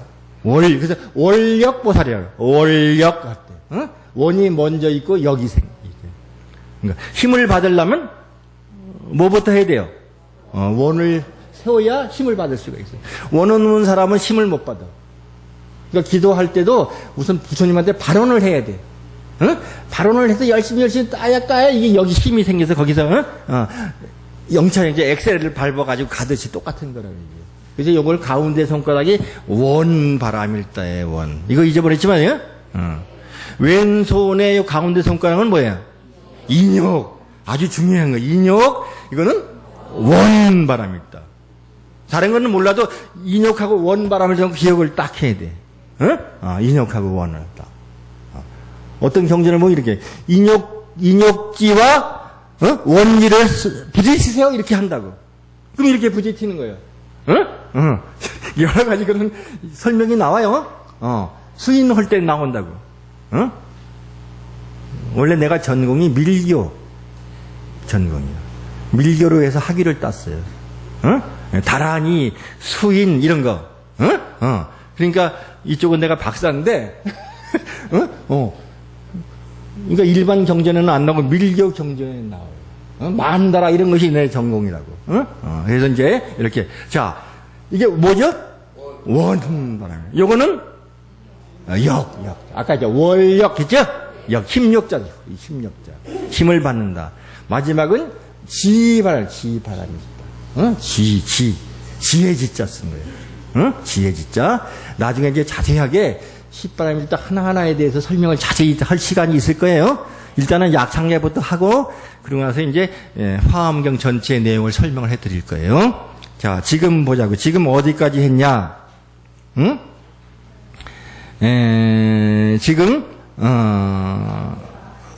그래서 월역보살이라고. 월역 할 때. 원이 먼저 있고 역이 생기고. 그러니까 힘을 받으려면 뭐부터 해야 돼요? 원을 세워야 힘을 받을 수가 있어요. 원 없는 사람은 힘을 못 받아. 그러니까 기도할 때도 우선 부처님한테 발언을 해야 돼. 발언을 해서 열심히 따야 이게 여기 힘이 생겨서 거기서 영차 이제 엑셀을 밟아가지고 가듯이 똑같은 거라고. 그래서 이걸 가운데 손가락이 원바람일다의 원. 이거 잊어버렸지만요. 왼손의 가운데 손가락은 뭐예요? 인욕. 아주 중요한 거. 인욕. 이거는 원바람일다. 다른 거는 몰라도 인욕하고 원바람을 좀 기억을 딱 해야 돼. 인욕하고 원을 딱. 어떤 경전을 보면 이렇게 인욕지와 원리를 부딪히세요 이렇게 한다고. 그럼 이렇게 부딪히는 거예요. 여러 가지 그런 설명이 나와요. 수인할 때 나온다고. 원래 내가 전공이 밀교 전공이야. 밀교로 해서 학위를 땄어요. 다란이, 수인 이런 거. 그러니까 이쪽은 내가 박사인데, 그러니까 일반 경전에는 안 나오고 밀교 경전에 나와요. 만다라 이런 것이 내 전공이라고. 그래서 이제 이렇게 자 이게 뭐죠? 원바람. 요거는 역. 아까 이제 월역 했죠? 역 힘력자죠. 힘력자. 힘을 받는다. 마지막은 지바람입니다. 지혜지자 쓴 거예요. 지혜지자. 나중에 이제 자세하게 십바람일다 하나하나에 대해서 설명을 자세히 할 시간이 있을 거예요. 일단은 약상례부터 하고, 그러고 나서 이제, 화엄경 전체의 내용을 설명을 해 드릴 거예요. 자, 지금 보자고. 지금 어디까지 했냐? 지금,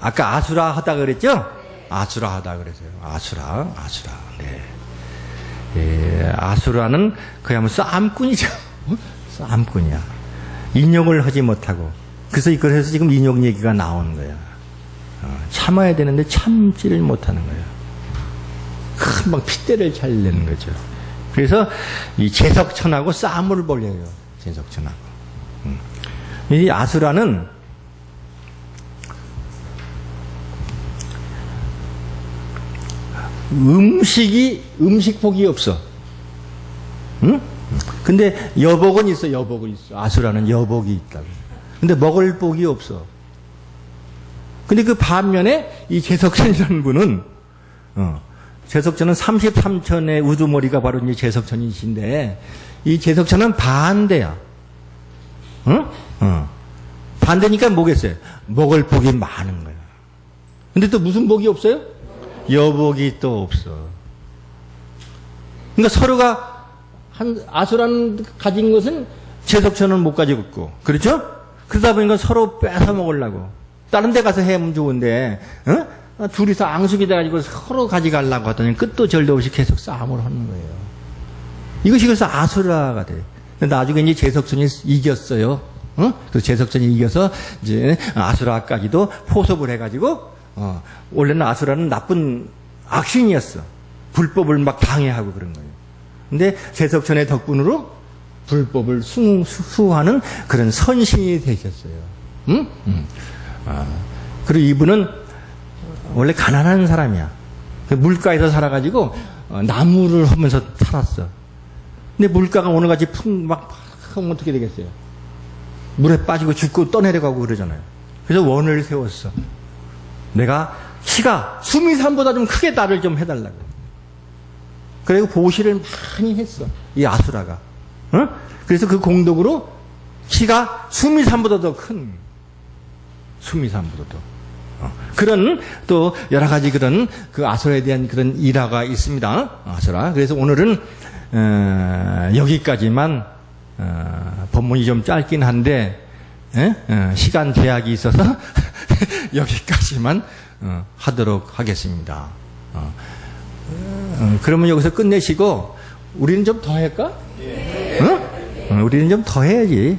아까 아수라 하다 그랬죠? 아수라 하다 그랬어요. 아수라. 네. 아수라는 그야말로 싸움꾼이죠. 싸움꾼이야. 인욕을 하지 못하고. 그래서 지금 인욕 얘기가 나오는 거야. 참아야 되는데 참지를 못하는 거야. 금방 핏대를 잘 내는 거죠. 그래서 이 제석천하고 싸움을 벌여요. 제석천하고. 이 아수라는 음식복이 없어. 응? 근데 여복은 있어. 아수라는 여복이 있다고. 근데 먹을 복이 없어. 근데 그 반면에 이 제석천이라는 분은, 제석천은 33천의 우두머리가 바로 이제 제석천이신데, 이 제석천은 반대야. 반대니까 뭐겠어요? 먹을 복이 많은 거예요. 근데 또 무슨 복이 없어요? 여복이 또 없어. 그러니까 서로가 아수라는 가진 것은 제석천은 못 가지고 있고, 그렇죠? 그러다 보니까 서로 뺏어 먹으려고. 다른 데 가서 해면 좋은데, 둘이서 앙숙이 돼가지고 서로 가져가려고 하더니 끝도 절도 없이 계속 싸움을 하는 거예요. 이것이 그래서 아수라가 돼. 나중에 이제 제석천이 이겼어요. 그래서 제석천이 이겨서 이제 아수라까지도 포섭을 해가지고, 원래는 아수라는 나쁜 악신이었어. 불법을 막 방해하고 그런 거예요. 근데 제석천의 덕분으로 불법을 수호하는 그런 선신이 되셨어요. 그리고 이분은 원래 가난한 사람이야. 물가에서 살아가지고 나무를 하면서 살았어. 근데 물가가 오늘같이 막 하면 어떻게 되겠어요? 물에 빠지고 죽고 떠내려가고 그러잖아요. 그래서 원을 세웠어. 내가 키가 수미산보다 좀 크게 나를 좀 해달라고. 그리고 보시를 많이 했어. 이 아수라가. 그래서 그 공덕으로 키가 수미산보다 더 큰, 수미산보다 더. 그런 또 여러 가지 그런 그 아수라에 대한 그런 일화가 있습니다. 아수라. 그래서 오늘은 여기까지만 법문이 좀 짧긴 한데 시간 제약이 있어서 여기까지만 하도록 하겠습니다. 그러면 여기서 끝내시고 우리는 좀 더 할까? 우리는 좀 더 해야지.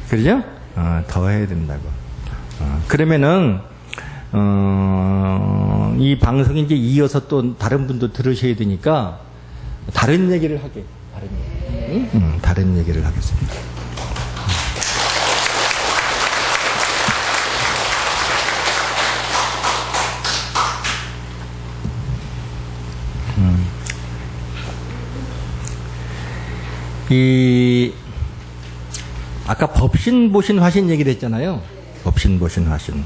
그러죠? 더 해야 된다고. 그러면은 이 방송이 이제 이어서 또 다른 분도 들으셔야 되니까 다른 얘기를 하게. 다른 얘기를 하겠습니다. 아까 법신, 보신, 화신 얘기를 했잖아요. 법신, 보신, 화신.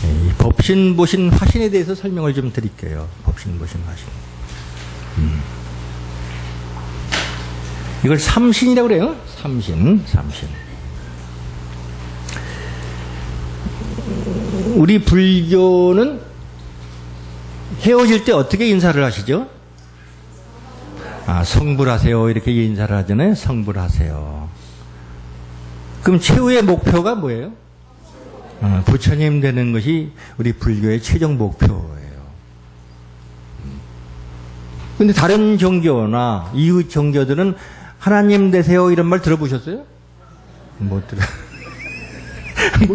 이 법신, 보신, 화신에 대해서 설명을 좀 드릴게요. 법신, 보신, 화신. 이걸 삼신이라고 그래요. 삼신. 우리 불교는 헤어질 때 어떻게 인사를 하시죠? 성불하세요. 이렇게 인사를 하잖아요. 성불하세요. 그럼 최후의 목표가 뭐예요? 부처님 되는 것이 우리 불교의 최종 목표예요. 근데 다른 종교나 이웃 종교들은 하나님 되세요 이런 말 들어보셨어요? 못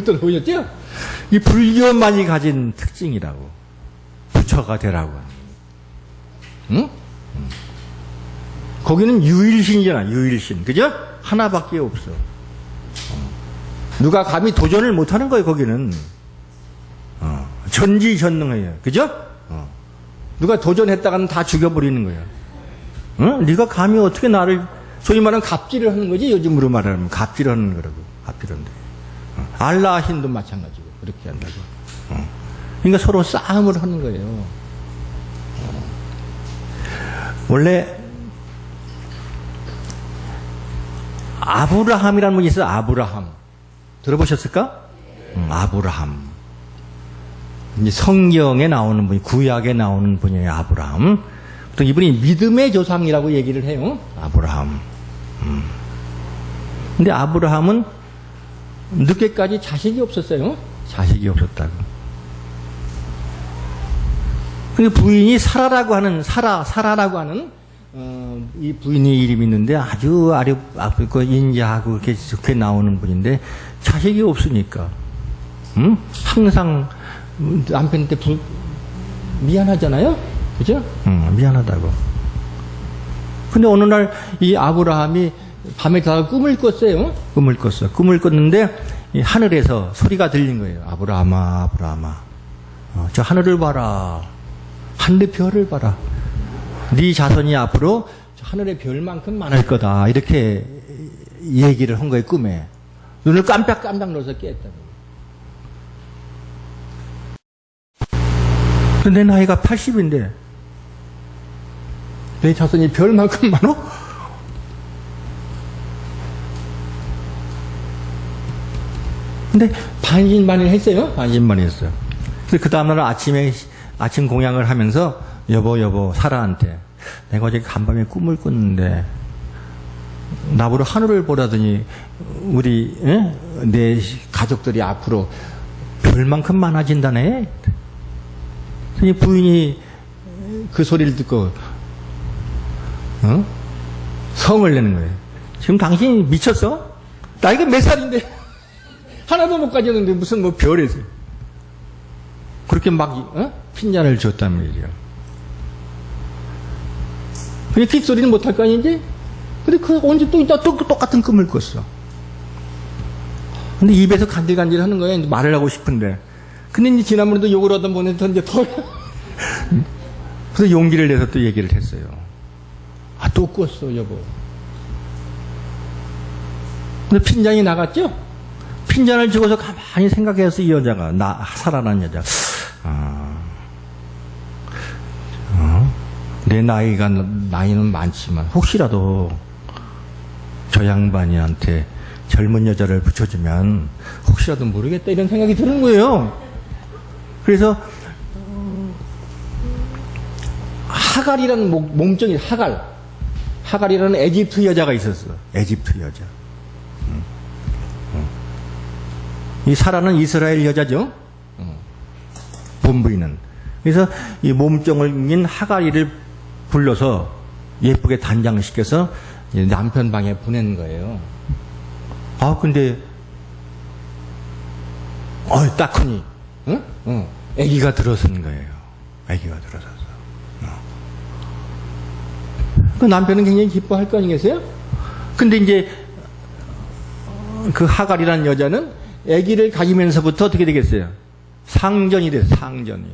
들어보셨죠? 이 불교만이 가진 특징이라고. 부처가 되라고. 응? 거기는 유일신이잖아, 유일신. 그죠? 하나밖에 없어. 누가 감히 도전을 못 하는 거예요, 거기는. 전지전능해요. 그죠? 누가 도전했다가는 다 죽여버리는 거예요. 네가 감히 어떻게 나를, 소위 말하는 갑질을 하는 거지, 요즘으로 말하면. 갑질을 하는 거라고. 갑질한데. 알라신도 마찬가지고, 그렇게 한다고. 그러니까 서로 싸움을 하는 거예요. 원래, 아브라함이라는 분이 있어요. 아브라함. 들어보셨을까? 아브라함. 이제 성경에 나오는 분이, 구약에 나오는 분이에요. 아브라함. 또 이분이 믿음의 조상이라고 얘기를 해요. 아브라함. 근데 아브라함은 늦게까지 자식이 없었어요. 자식이 없었다고. 근데 부인이 사라라고 하는, 사라라고 하는 이 부인의 이름이 있는데 아주 아프고 인자하고 이렇게 좋게 나오는 분인데 자식이 없으니까 항상 남편한테 미안하잖아요. 그죠? 미안하다고. 근데 어느 날 이 아브라함이 밤에 자다가 꿈을 꿨어요. 꿈을 꿨어. 꿈을 꿨는데 이 하늘에서 소리가 들린 거예요. 아브라함아, 아브라함아. 저 하늘을 봐라. 하늘의 별을 봐라. 네 자손이 앞으로 하늘의 별만큼 많을 거다. 이렇게 얘기를 한 거예요, 꿈에. 눈을 깜빡깜빡 넣어서 깼다고. 내 나이가 80인데 내 자손이 별만큼 많어? 근데 반신반의했어요. 반신반의했어요. 그래서 그 다음날 아침 공양을 하면서 여보 사라한테 내가 어제 간밤에 꿈을 꿨는데 나보러 하늘을 보라더니 우리 내 가족들이 앞으로 별만큼 많아진다네. 부인이 그 소리를 듣고 성을 내는 거예요. 지금 당신이 미쳤어? 나이가 몇 살인데 하나도 못 가졌는데 무슨 뭐 별에서 그렇게 막 핀잔을 줬단 말이죠. 그냥 귓소리는 못할 거 아니지? 근데 그 언제 또 똑같은 꿈을 꿨어. 근데 입에서 간질간질 하는 거야. 말을 하고 싶은데. 근데 이제 지난번에도 욕을 하다 보니까 이제 더. 그래서 용기를 내서 또 얘기를 했어요. 아, 또 꿨어, 여보. 근데 핀잔이 나갔죠? 핀잔을 주고서 가만히 생각해서 이 여자가, 살아난 여자. 내 나이는 많지만, 혹시라도 저 양반이한테 젊은 여자를 붙여주면, 혹시라도 모르겠다, 이런 생각이 드는 거예요. 그래서, 하갈이라는 몸종이, 하갈이라는 에집트 여자가 있었어. 에집트 여자. 이 사라는 이스라엘 여자죠. 본부인은. 그래서 이 몸종인 하갈이를 불러서 예쁘게 단장시켜서 남편 방에 보낸 거예요. 아, 근데, 딱하니, 아기가 들어선 거예요. 아기가 들어서서. 그 남편은 굉장히 기뻐할 거 아니겠어요? 근데 이제, 그 하갈이라는 여자는 아기를 가지면서부터 어떻게 되겠어요? 상전이 돼요, 상전이.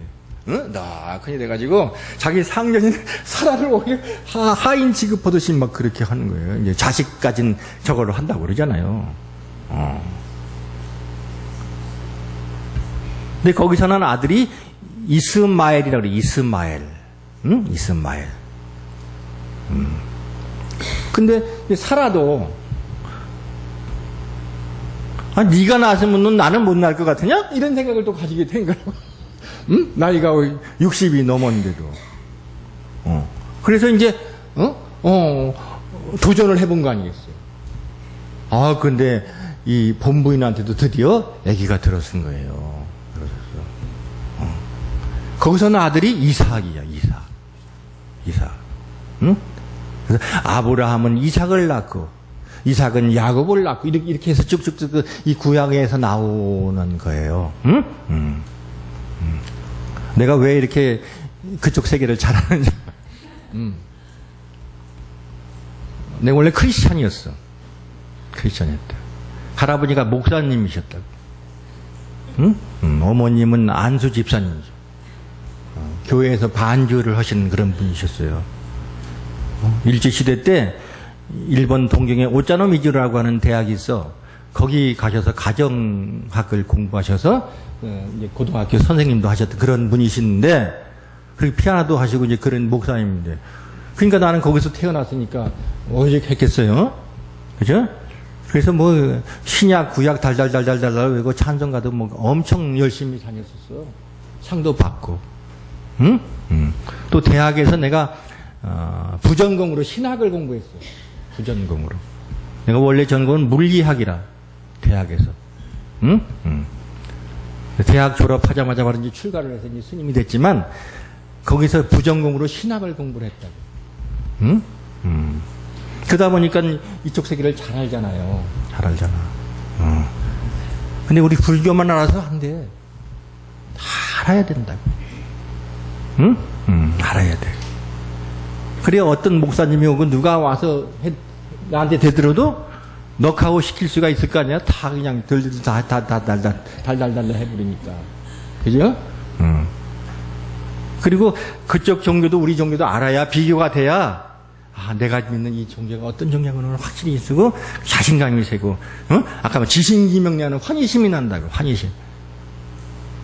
나그니 돼가지고, 자기 상전인 사라를 오히려 하인 취급하듯이 막 그렇게 하는 거예요. 이제 자식 가진 저거를 한다고 그러잖아요. 근데 거기서 난 아들이 이스마엘이라고 그래요, 이스마엘. 이스마엘. 근데 사라도, 네가 낳았으면 나는 못 낳을 것 같으냐? 이런 생각을 또 가지게 된 거예요. 나이가 60이 넘었는데도. 그래서 이제, 도전을 해본 거 아니겠어요? 근데 이 본부인한테도 드디어 아기가 들어선 거예요. 거기서는 아들이 이삭이야, 이삭. 그래서 아브라함은 이삭을 낳고, 이삭은 야곱을 낳고, 이렇게 해서 쭉쭉쭉 이 구약에서 나오는 거예요. 내가 왜 이렇게 그쪽 세계를 잘 아는지. 내가 원래 크리스찬이었어. 크리스찬이었다. 할아버지가 목사님이셨다고. 어머님은 안수 집사님이죠. 교회에서 반주를 하시는 그런 분이셨어요. 일제시대 때 일본 동경에 오짜노미즈라고 하는 대학이 있어. 거기 가셔서 가정학을 공부하셔서 이제 고등학교 선생님도 하셨던 그런 분이신데, 그리고 피아노도 하시고 이제 그런 목사님인데, 그러니까 나는 거기서 태어났으니까 어색했겠어요. 그죠? 그래서 뭐 신약 구약 달달달달달 외고 찬송가도 뭐 엄청 열심히 다녔었어. 상도 받고. 또 대학에서 내가 부전공으로 신학을 공부했어. 부전공으로. 내가 원래 전공은 물리학이라, 대학에서. 대학 졸업하자마자 바로 이제 출가를 해서 이제 스님이 됐지만, 거기서 부전공으로 신학을 공부를 했다고. 그러다 보니까 이쪽 세계를 잘 알잖아요. 잘 알잖아. 근데 우리 불교만 알아서 안 돼. 다 알아야 된다고. 알아야 돼. 그래야 어떤 목사님이 오고 누가 와서 나한테 되들어도 넉하고 시킬 수가 있을 거 아니야? 다 그냥 달달달 해버리니까. 그죠? 그리고 그쪽 종교도 우리 종교도 알아야 비교가 돼야, 내가 믿는 이 종교가 어떤 종교구나 확실히 있고 자신감이 세고, 아까 지신기명리하는 환희심이 난다고, 환희심.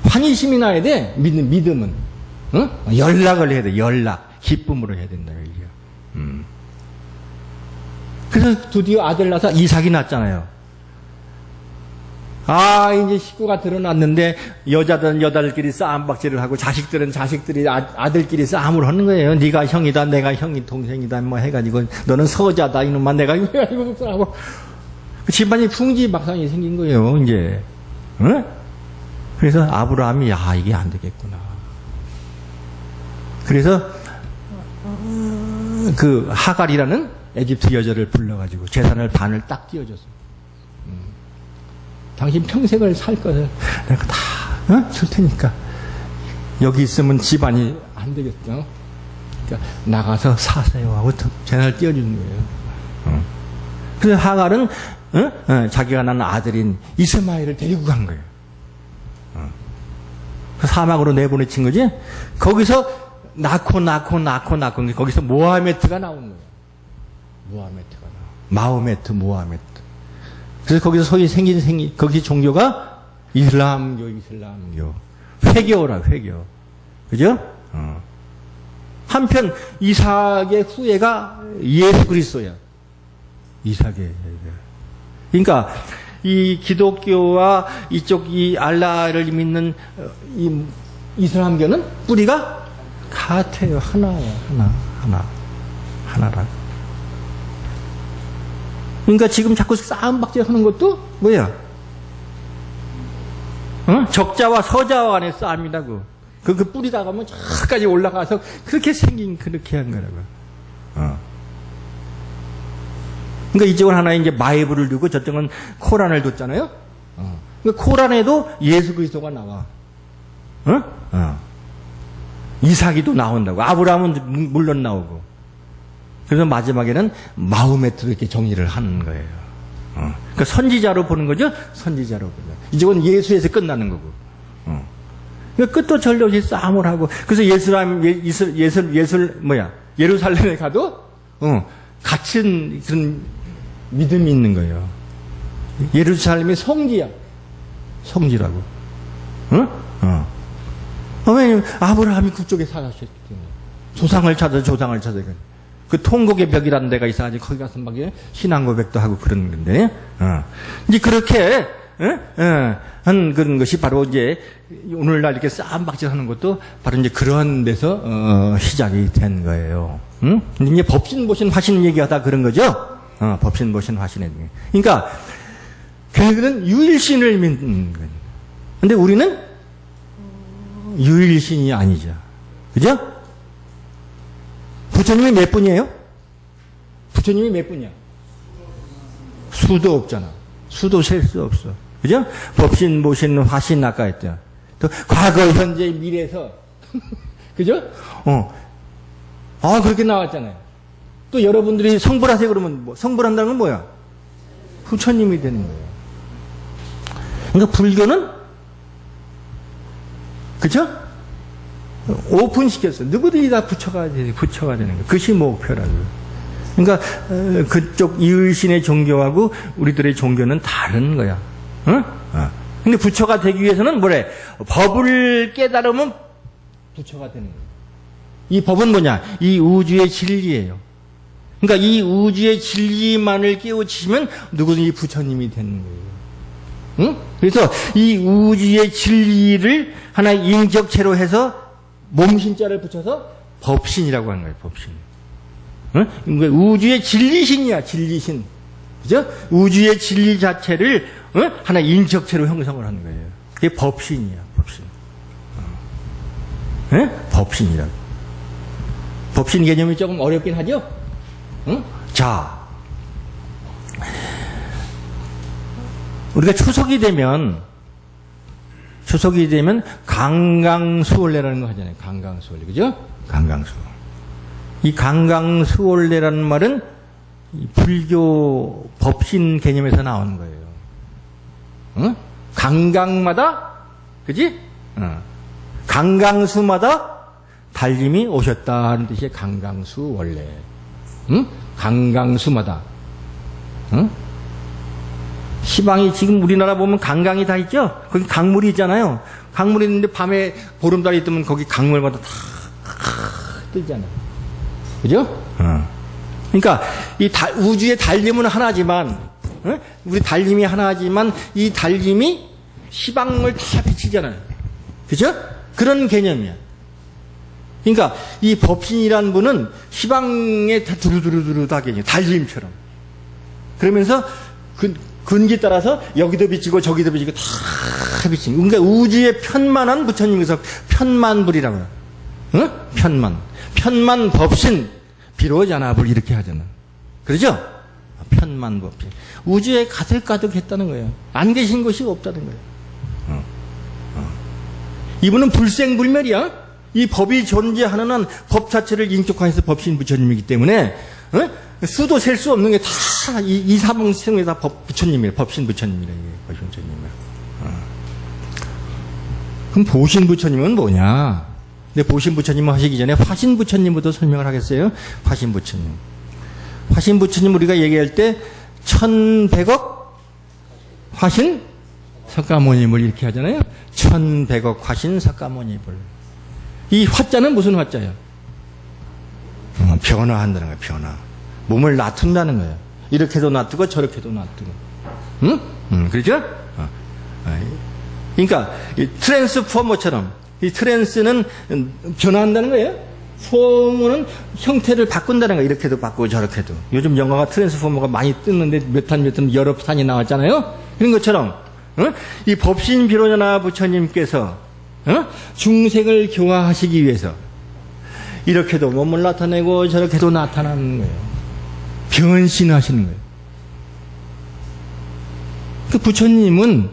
환희심이 나야 돼, 믿음은. 연락을 해야 돼, 기쁨으로 해야 된다, 이게. 그래서 드디어 아들 낳아서 이삭이 낳았잖아요. 이제 식구가 드러났는데, 여자들은 여자들끼리 싸움박질을 하고, 자식들은 자식들이 아들끼리 싸움을 하는 거예요. 네가 형이다, 내가 형이 동생이다, 뭐 해가지고, 너는 서자다, 이놈만 내가 이거 해가지고 싸우고. 그 집안이 풍지박산이 생긴 거예요, 이제. 응? 그래서 아브라함이, 이게 안 되겠구나. 그래서, 그 하갈이라는 에집트 여자를 불러가지고 재산을 반을 딱 띄워줬어. 당신 평생을 살 것을 내가 다 줄 테니까 여기 있으면 집안이 안 되겠죠. 그러니까 나가서 사세요 하고 재산을 띄워주는 거예요. 그래서 하갈은 자기가 낳은 아들인 이스마엘을 데리고 간 거예요. 그 사막으로 내보내친 거지. 거기서 낳고 거기서 모하메트가 나오는 거예요. 모하메트가 모하메트. 그래서 거기서 소위 생긴 거기 종교가 이슬람교. 회교라, 회교. 그죠? 한편 이삭의 후예가 예수 그리스도야. 이삭의. 그러니까 이 기독교와 이쪽 이 알라를 믿는 이 이슬람교는 뿌리가 같아요. 하나라. 그러니까 지금 자꾸 싸움박질 하는 것도 뭐야? 적자와 서자와 간의 싸움이라고. 그 뿌리다가 뭐 저까지 올라가서 그렇게 한 거라고. 그러니까 이쪽은 하나 이제 바이블을 두고 저쪽은 코란을 뒀잖아요. 그러니까 코란에도 예수 그리스도가 나와. 이삭이도 나온다고. 아브라함은 물론 나오고. 그래서 마지막에는 마호메트로 이렇게 정리를 하는 거예요. 그러니까 선지자로 보는 거죠? 선지자로 보는 거죠. 이쪽은 예수에서 끝나는 거고. 그러니까 끝도 절도 없이 싸움을 하고. 그래서 예루살렘에 가도, 같은 그런 믿음이 있는 거예요. 예루살렘이 성지라고. 왜냐면 아브라함이 그쪽에 살았기 때문에. 조상을 찾아. 그 통곡의 벽이라는 데가 있어가지고 거기 가서 막 신앙 고백도 하고 그런 건데, 이제 그렇게 한 그런 것이 바로 이제 오늘날 이렇게 싸움박질 하는 것도 바로 이제 그런 데서 시작이 된 거예요. 이제 법신보신 화신 얘기하다 그런 거죠. 법신보신 화신의 얘기. 그러니까 교회는 유일신을 믿는 거예요. 근데 우리는 유일신이 아니죠. 그죠? 부처님이 몇 분이에요? 부처님이 몇 분이야? 수도 없잖아. 수도 셀 수 없어. 그죠? 법신, 모신, 화신 아까 했죠. 또 과거, 현재, 미래에서 그죠? 그렇게 나왔잖아요. 또 여러분들이 성불하세요 그러면 뭐 성불한다는 건 뭐야? 부처님이 되는 거예요. 그러니까 불교는 그죠? 오픈시켰어. 누구들이 다 부처가 되는 거예요. 그것이 목표라고. 그러니까 그쪽 이의신의 종교하고 우리들의 종교는 다른 거야. 근데 부처가 되기 위해서는 뭐래? 법을 깨달으면 부처가 되는 거야. 이 법은 뭐냐? 이 우주의 진리예요. 그러니까 이 우주의 진리만을 깨우치면 누구든지 부처님이 되는 거예요. 그래서 이 우주의 진리를 하나의 인격체로 해서 몸신자를 붙여서 법신이라고 하는 거예요. 법신. 그러니까 우주의 진리신이야. 진리신. 그죠? 우주의 진리 자체를 하나의 인격체로 형성을 하는 거예요. 그게 법신이야. 법신. 법신이라고. 법신 개념이 조금 어렵긴 하죠? 자, 우리가 추석이 되면 강강수월래라는 거 하잖아요. 강강수월래. 그죠? 강강수. 이 강강수월래라는 말은 불교 법신 개념에서 나오는 거예요. 강강마다, 그지? 강강수마다 달님이 오셨다는 뜻이 강강수월래. 강강수마다. 시방이 지금 우리나라 보면 강강이 다 있죠? 거기 강물이 있잖아요. 강물이 있는데 밤에 보름달이 뜨면 거기 강물마다 다 뜨잖아요. 그죠? 그러니까 이 우주의 달림은 하나지만 우리 달림이 하나지만 이 달림이 시방을 다 비치잖아요. 그죠? 그런 개념이야. 그러니까 이 법신이라는 분은 시방에 다 두루두루두루 다 개념, 달림처럼. 그러면서 근기 따라서 여기도 비치고 저기도 비치고 다 비치는. 그러니까 우주의 편만한 부처님에서 편만불이라고 해요. 응? 편만 법신 비로자나불 이렇게 하잖아. 그러죠? 편만 법신. 우주에 가득가득 했다는 거예요. 안 계신 것이 없다는 거예요. 이분은 불생불멸이야. 이 법이 존재하는 한 법 자체를 인격화해서 법신 부처님이기 때문에 수도 셀 수 없는 게 다 이 사방생에 다 부처님이에요. 법신 부처님이래요. 법신 부처님이에요. 그럼 보신 부처님은 뭐냐? 근데 보신 부처님을 하시기 전에 화신 부처님부터 설명을 하겠어요. 화신 부처님. 화신 부처님 우리가 얘기할 때 1100억 화신 석가모니불 이렇게 하잖아요. 1100억 화신 석가모니불. 이 화자는 무슨 화자예요? 변화한다는 거예요. 변화. 몸을 놔둔다는 거예요. 이렇게도 놔두고 저렇게도 놔두고. 응? 그렇죠? 그러니까 이 트랜스포머처럼 이 트랜스는 변화한다는 거예요. 포머는 형태를 바꾼다는 거예요. 이렇게도 바꾸고 저렇게도. 요즘 영화가 트랜스포머가 많이 뜨는데 몇 탄 여러 탄이 나왔잖아요. 그런 것처럼 이 법신 비로자나 부처님께서 중생을 교화하시기 위해서 이렇게도 몸을 나타내고 저렇게도 나타나는 거예요. 변신하시는 거예요. 그 부처님은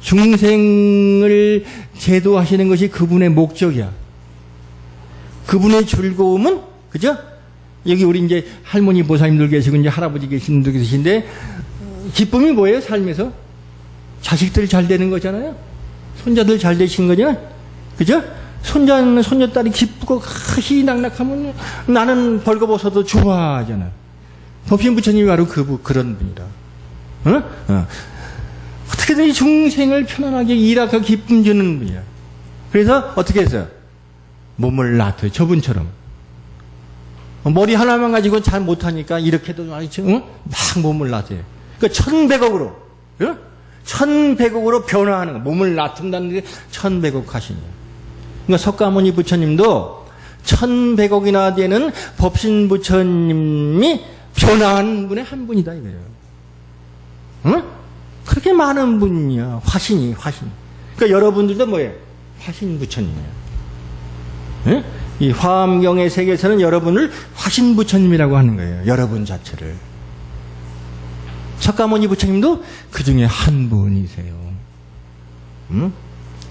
중생을 제도하시는 것이 그분의 목적이야. 그분의 즐거움은, 그죠? 여기 우리 이제 할머니 보살님들 계시고 이제 할아버지 계신 분들 계신데, 기쁨이 뭐예요, 삶에서? 자식들 잘 되는 거잖아요? 손자들 잘 되신 거잖아요? 그죠? 손녀딸이 기쁘고 희낙낙하면 나는 벌거벗어도 좋아하잖아요. 법신 부처님이 바로 그런 분이라. 어떻게든 이 중생을 편안하게 일하고 기쁨 주는 분이야. 그래서 어떻게 했어요? 몸을 놔둬요. 저분처럼. 머리 하나만 가지고 잘 못하니까 이렇게도 막 몸을 놔둬요. 그러니까 1100억으로. 1100억으로 변화하는 거. 몸을 놔둔다는 게 1100억 하시네요. 그러니까 석가모니 부처님도 1100억이나 되는 법신 부처님이 변화한 분의 한 분이다 이거예요. 응? 그렇게 많은 분이야. 화신. 그러니까 여러분들도 뭐예요? 화신 부처님이에요. 응? 이 화엄경의 세계에서는 여러분을 화신 부처님이라고 하는 거예요. 여러분 자체를. 석가모니 부처님도 그 중에 한 분이세요. 응?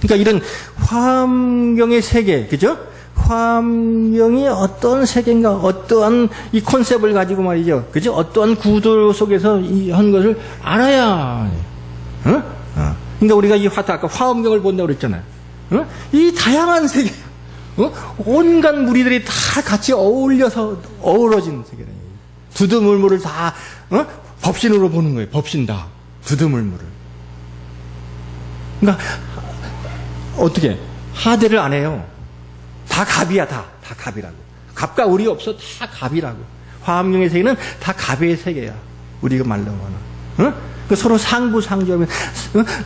그러니까 이런 화엄경의 세계, 그죠? 화엄경이 어떤 세계인가, 어떠한 이 컨셉을 가지고 말이죠. 그죠? 어떠한 구도 속에서 한 것을 알아야, 그러니까 우리가 아까 화엄경을 본다고 그랬잖아요. 이 다양한 세계, 온갖 무리들이 다 같이 어우러진 세계다. 두두물물을 다, 법신으로 보는 거예요. 법신 다. 두두물물을. 그러니까, 어떻게? 하대를 안 해요. 다 갑이야, 다 갑이라고. 갑과 을이 없어, 다 갑이라고. 화엄경의 세계는 다 갑의 세계야. 우리가 말로 하나. 서로 상부상조하면,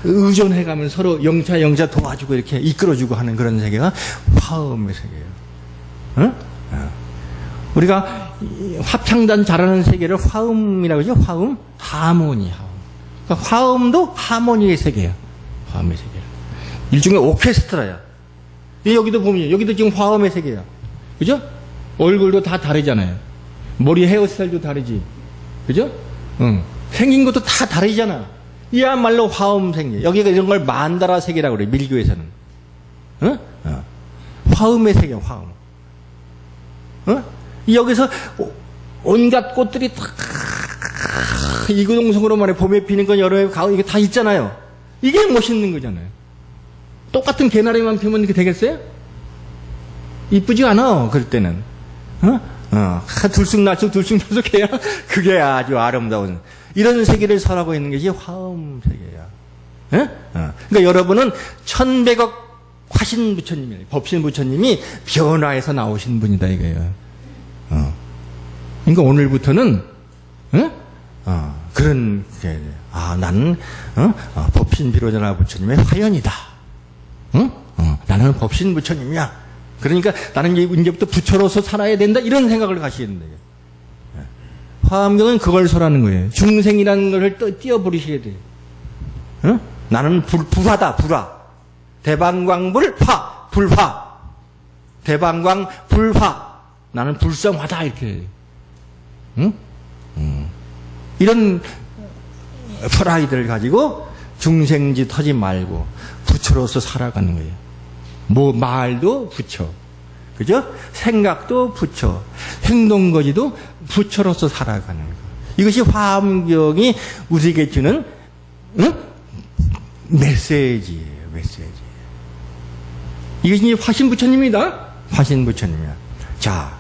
의존해가면 서로 영차 도와주고 이렇게 이끌어주고 하는 그런 세계가 화엄의 세계예요. 우리가 합창단 잘하는 세계를 화음이라고 하죠. 화음, 하모니. 그러니까 화음도 하모니의 세계야. 화음의 세계. 일종의 오케스트라야. 여기도 보면, 여기도 지금 화음의 세계야. 그죠? 얼굴도 다 다르잖아요. 머리 헤어스타일도 다르지. 그죠? 생긴 것도 다 다르잖아. 이야말로 화음 세계. 여기가 이런 걸 만다라 세계라고 그래, 밀교에서는. 화음의 세계, 화음. 여기서 온갖 꽃들이 다 이구동성으로 말해 봄에 피는 건 여름에 가을 이게 다 있잖아요. 이게 멋있는 거잖아요. 똑같은 개나리만 피면 이렇게 되겠어요? 이쁘지 않아, 그럴 때는. 들쑥날쑥 해야 그게 아주 아름다운 이런 세계를 살아가고 있는 것이 화음 세계야. 그러니까 여러분은 1100억 화신 부처님이에요. 법신 부처님이 변화해서 나오신 분이다 이거예요. 그러니까 오늘부터는 그런, 나는, 법신 비로자나 부처님의 화연이다. 응? 나는 법신 부처님이야. 그러니까 나는 이제부터 부처로서 살아야 된다. 이런 생각을 가시겠는데. 화엄경은 그걸 설하는 거예요. 중생이라는 것을 띄어버리셔야 돼요. 응? 나는 불화다, 불화. 대방광불, 화, 불화. 대방광, 불화. 나는 불성화다, 이렇게. 응? 이런 프라이드를 가지고 중생짓 하지 말고 부처로서 살아가는 거예요. 말도 부처. 그죠? 생각도 부처. 행동거지도 부처로서 살아가는 거. 이것이 화엄경이 우리에게 주는, 메시지예요, 메시지. 이것이 화신 부처님이다. 화신 부처님이야. 자,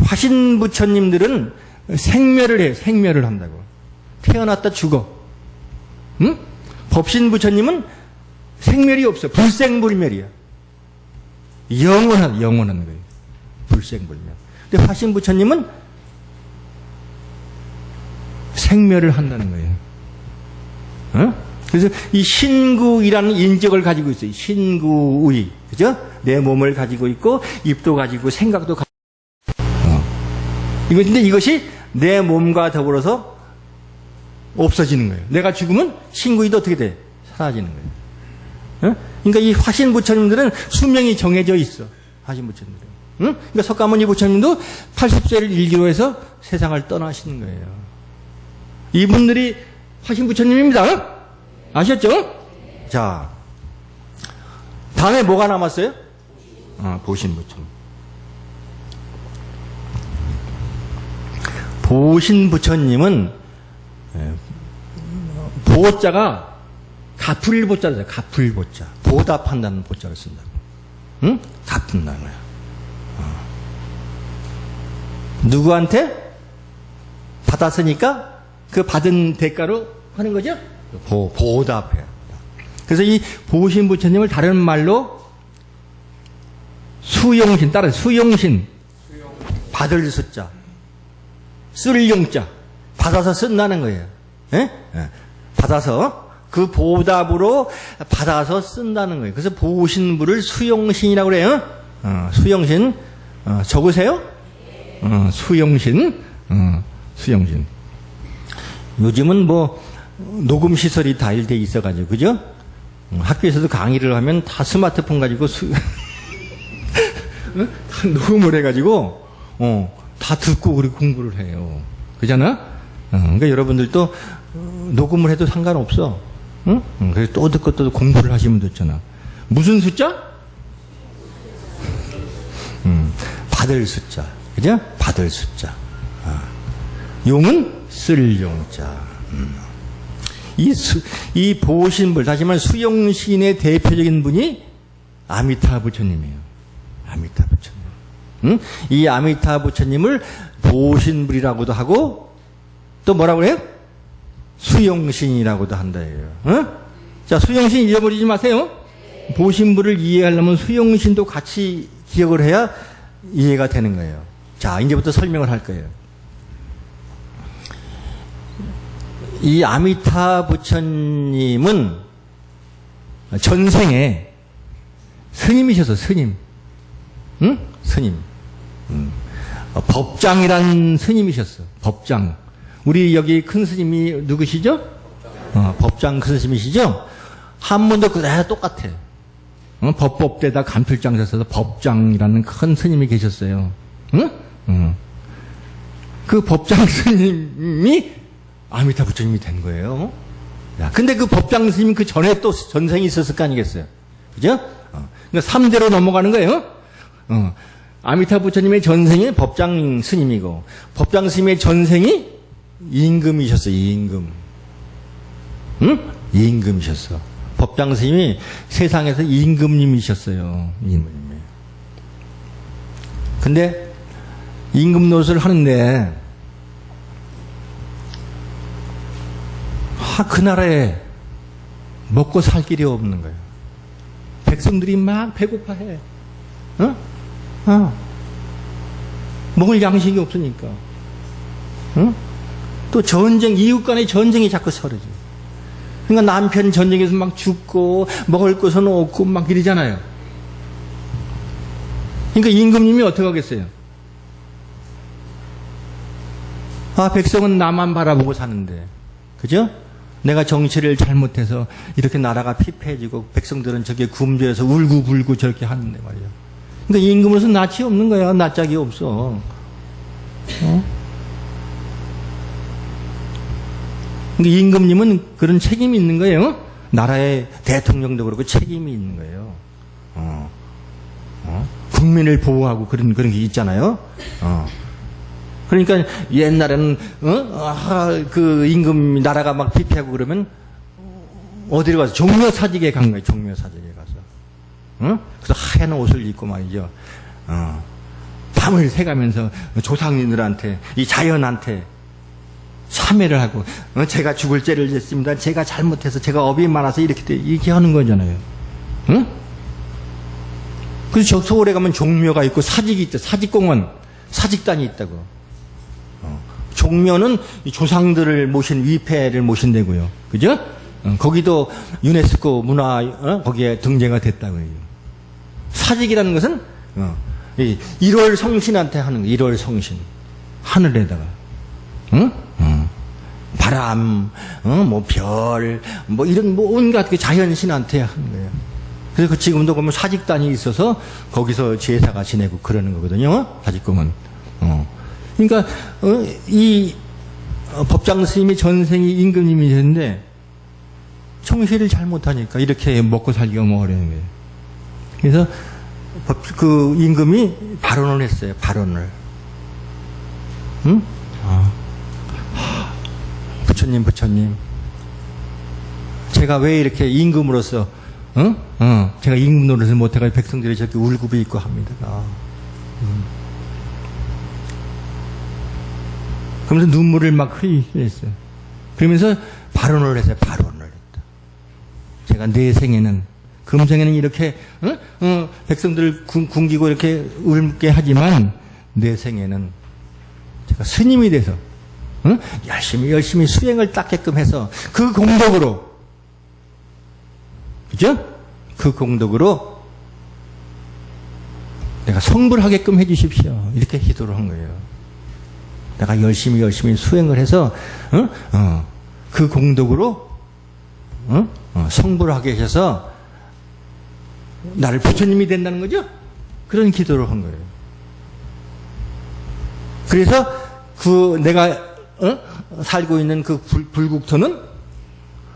화신 부처님들은 생멸을 해, 생멸을 한다고. 태어났다 죽어. 응? 법신 부처님은 생멸이 없어. 불생불멸이야. 영원한 거예요. 불생불멸. 근데 화신 부처님은 생멸을 한다는 거예요. 응? 그래서 이 신구이라는 인격을 가지고 있어요. 신구의. 그죠? 내 몸을 가지고 있고, 입도 가지고, 생각도 가지고. 근데 이것이 내 몸과 더불어서 없어지는 거예요. 내가 죽으면 신구이도 어떻게 돼? 사라지는 거예요. 응? 그러니까 이 화신 부처님들은 수명이 정해져 있어. 화신 부처님들은. 응? 그러니까 석가모니 부처님도 80세를 일기로 해서 세상을 떠나시는 거예요. 이분들이 화신 부처님입니다. 아셨죠? 자, 다음에 뭐가 남았어요? 보신 부처님. 보신 부처님은 보자가 가풀보자잖아요. 가풀보자. 보답한다는 보자를 쓴다고. 응? 갚는다는 거야. 누구한테? 받았으니까 그 받은 대가로 하는 거죠? 보답해. 그래서 이 보신 부처님을 다른 말로 수용신, 따라 수용신. 받을 숫자. 쓸 용자. 받아서 쓴다는 거예요. 예? 받아서 그 보답으로 받아서 쓴다는 거예요. 그래서 보신부를 수용신이라고 그래요. 수용신. 적으세요? 수용신. 수용신. 요즘은 뭐 녹음 시설이 다 돼 있어가지고, 그죠? 학교에서도 강의를 하면 다 스마트폰 가지고 다 녹음을 해가지고, 다 듣고 우리 공부를 해요. 그잖아? 그러니까 여러분들도 녹음을 해도 상관없어. 응? 그래서 또 듣고 또 공부를 하시면 됐잖아. 무슨 숫자? 받을 숫자. 그죠? 받을 숫자. 용은 쓸 용자. 이 보신불, 다시 말해 수용신의 대표적인 분이 아미타 부처님이에요. 아미타 부처님. 응? 이 아미타 부처님을 보신불이라고도 하고, 또 뭐라고 그래요? 수용신이라고도 한다예요. 응? 자, 수용신 잊어버리지 마세요. 보신불을 이해하려면 수용신도 같이 기억을 해야 이해가 되는 거예요. 자, 이제부터 설명을 할 거예요. 이 아미타 부처님은 전생에 스님이셔서 스님. 응? 스님. 법장이란 스님이셨어. 법장. 우리 여기 큰 스님이 누구시죠? 법장 큰 스님이시죠? 한문도 그대로 똑같아. 법법대다 간필장 셨어서 법장이라는 큰 스님이 계셨어요. 응? 그 법장 스님이 아미타 부처님이 된 거예요. 근데 그 법장 스님이 그 전에 또 전생이 있었을 거 아니겠어요? 그죠? 그러니까 3대로 넘어가는 거예요. 아미타 부처님의 전생이 법장 스님이고, 법장 스님의 전생이 임금이셨어요, 임금. 응? 임금이셨어. 법장 스님이 세상에서 임금님이셨어요, 임금님이. 근데, 임금 노릇을 하는데, 그 나라에 먹고 살 길이 없는 거예요. 백성들이 막 배고파해. 먹을 양식이 없으니까. 또 전쟁, 이웃 간의 전쟁이 자꾸 서러져. 그러니까 남편 전쟁에서 막 죽고, 먹을 것은 없고, 막 이러잖아요. 그러니까 임금님이 어떻게 하겠어요? 아, 백성은 나만 바라보고 사는데. 그죠? 내가 정치를 잘못해서 이렇게 나라가 피폐해지고 백성들은 저게 굶주려서 울고불고 저렇게 하는데 말이야. 그러니까 임금으로서 낯이 없는 거야. 낯짝이 없어. 그러니까 임금님은 그런 책임이 있는 거예요. 나라의 대통령도 그렇고 책임이 있는 거예요. 국민을 보호하고 그런 게 있잖아요. 그러니까 옛날에는 그 임금 나라가 막 피폐하고 그러면 어디로 가서 종묘사직에 간 거예요. 종묘사직에 가서. 그래서 하얀 옷을 입고 말이죠. 밤을 새가면서 조상님들한테 이 자연한테 참회를 하고 제가 죽을 죄를 졌습니다. 제가 잘못해서 제가 업이 많아서 이렇게 하는 거잖아요. 그래서 저 서울에 가면 종묘가 있고 사직이 있죠. 사직공원, 사직단이 있다고. 종묘는 조상들을 모신 위패를 모신 데고요. 그죠? 거기도 유네스코 문화 거기에 등재가 됐다고 해요. 사직이라는 것은 1월 성신한테 하는 거예요. 1월 성신. 하늘에다가. 바람, 뭐 별, 뭐 이런 뭐 온갖 그 자연신한테 하는 거예요. 그래서 지금도 보면 사직단이 있어서 거기서 제사가 지내고 그러는 거거든요. 사직공은. 그러니까 이 법장 스님이 전생이 임금님이 됐는데 청시를 잘못하니까 이렇게 먹고 살기가 뭐 어려운 거예요. 그래서 그 임금이 발언을 했어요. 발언을. 부처님. 제가 왜 이렇게 임금으로서 제가 임금 노릇을 못해가지고 백성들이 저렇게 울고비 있고 합니다. 그러면서 눈물을 막 흘렸어요. 그러면서 발언을 했어요. 발언을 했다. 제가 내 생에는 금생에는 이렇게 백성들을 굶기고 이렇게 울게 하지만 내 생에는 제가 스님이 돼서 열심히 수행을 닦게끔 해서 그 공덕으로, 그죠? 그 공덕으로 내가 성불하게끔 해주십시오. 이렇게 기도를 한 거예요. 내가 열심히 수행을 해서 그 공덕으로 성불하게 해서 나를 부처님이 된다는 거죠? 그런 기도를 한 거예요. 그래서 그 내가 살고 있는 그 불국토는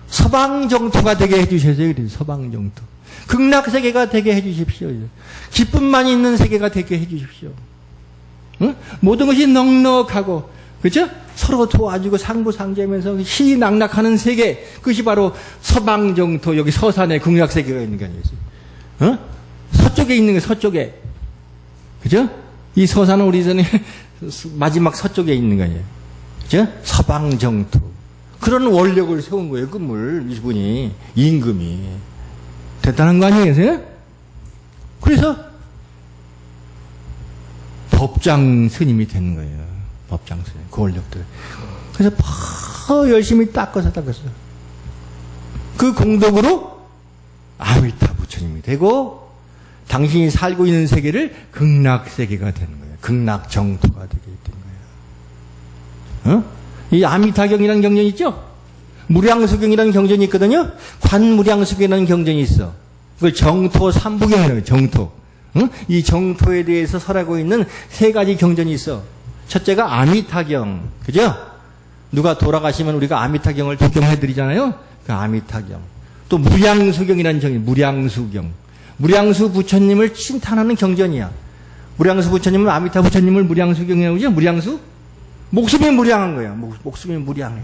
서방정토가 되게 해주셔서 그래요. 서방정토. 극락세계가 되게 해주십시오. 기쁨만 있는 세계가 되게 해주십시오. 모든 것이 넉넉하고, 그죠? 서로 도와주고 상부상제하면서 희낙낙하는 세계. 그것이 바로 서방정토, 여기 서산에 극락세계가 있는 게 아니겠어요? 서쪽에 있는 게 서쪽에. 그죠? 이 서산은 우리 전에 마지막 서쪽에 있는 거예요. 그죠? 서방정토. 그런 원력을 세운 거예요, 그물. 이분이, 임금이. 대단한 거 아니겠어요? 그래서 법장 스님이 되는 거예요. 법장 스님. 그 원력들. 그래서 열심히 닦아서. 그 공덕으로 아미타 부처님이 되고 당신이 살고 있는 세계를 극락세계가 되는 거예요. 극락정토가 되게 된 거예요. 이 아미타경이라는 경전이 있죠? 무량수경이라는 경전이 있거든요? 관무량수경이라는 경전이 있어. 그걸 정토 삼부경이라고 해요. 정토. 이 정토에 대해서 설하고 있는 세 가지 경전이 있어. 첫째가 아미타경. 그죠? 누가 돌아가시면 우리가 아미타경을 독경해드리잖아요? 그 아미타경. 또 무량수경이라는 경이 무량수경. 무량수 부처님을 칭찬하는 경전이야. 무량수 부처님은 아미타 부처님을 무량수경이라고 하죠? 무량수? 목숨이 무량한 거야. 목숨이 무량해.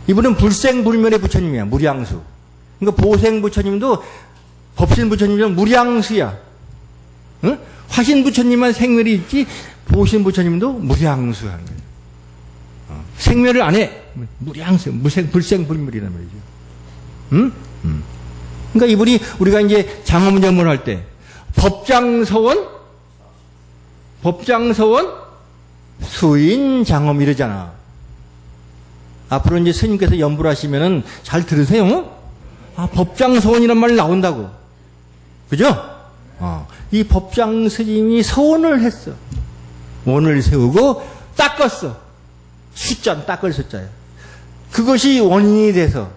이분은 불생불멸의 부처님이야. 무량수. 그러니까 보생 부처님도 법신 부처님은 무량수야. 화신 부처님만 생멸이 있지 보신 부처님도 무량수한 거예요. 생멸을 안 해. 무량수, 불생불멸이란 말이죠. 그러니까 이분이 우리가 이제 장엄정문을 할 때 법장서원, 수인, 장엄 이러잖아. 앞으로 이제 스님께서 연불 하시면은 잘 들으세요. 법장서원이란 말 나온다고. 그죠? 이 법장 스님이 서원을 했어. 원을 세우고 닦았어. 숫자, 닦을 숫자야. 그것이 원인이 돼서,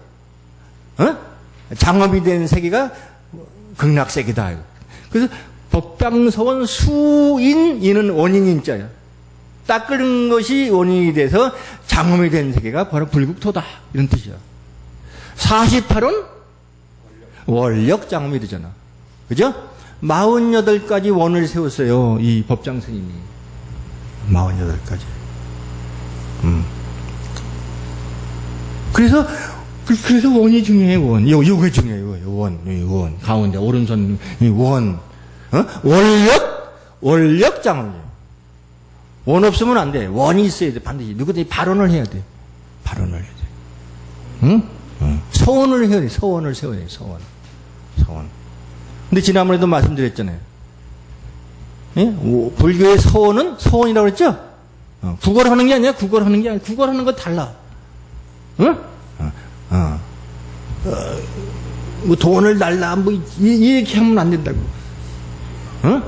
장엄이 된 세계가 극락세계다. 그래서 법장서원 수인, 이는 원인인 자야. 닦는 것이 원인이 돼서 장엄이 된 세계가 바로 불국토다. 이런 뜻이야. 48은 원력 장엄이 되잖아. 그죠? 48가지 원을 세웠어요. 이 법장 스님이. 48가지. 그래서 원이 중요해, 원. 요게 중요해요, 원. 가운데, 오른손, 원. 원력 장엄이에요. 원 없으면 안 돼. 원이 있어야 돼. 반드시. 누구든지 발언을 해야 돼. 발언을 해야 돼. 응? 서원을 해야 돼. 서원을 세워야 돼. 서원. 근데 지난번에도 말씀드렸잖아요. 예? 불교의 서원은 서원이라고 그랬죠? 구걸하는 게 아니야. 구걸하는 거 달라. 응? 뭐 돈을 달라. 뭐 이렇게 하면 안 된다고. 응?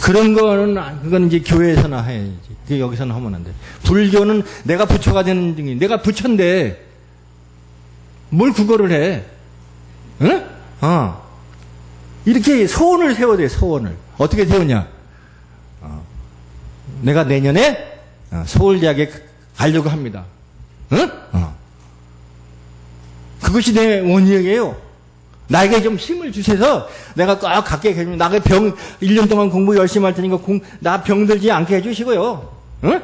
그런 거는, 그건 이제 교회에서나 해야지. 여기서는 하면 안 돼. 불교는 내가 부처가 되는 중이, 내가 부처인데, 뭘 구걸을 해? 응? 이렇게 소원을 세워야 돼, 소원을. 어떻게 세우냐? 내가 내년에 서울대학에 가려고 합니다. 응? 그것이 내 원력이에요. 나에게 좀 힘을 주셔서 내가 꼭 갖게 해주면, 나가 1년 동안 공부 열심히 할 테니까 나 병들지 않게 해주시고요. 응?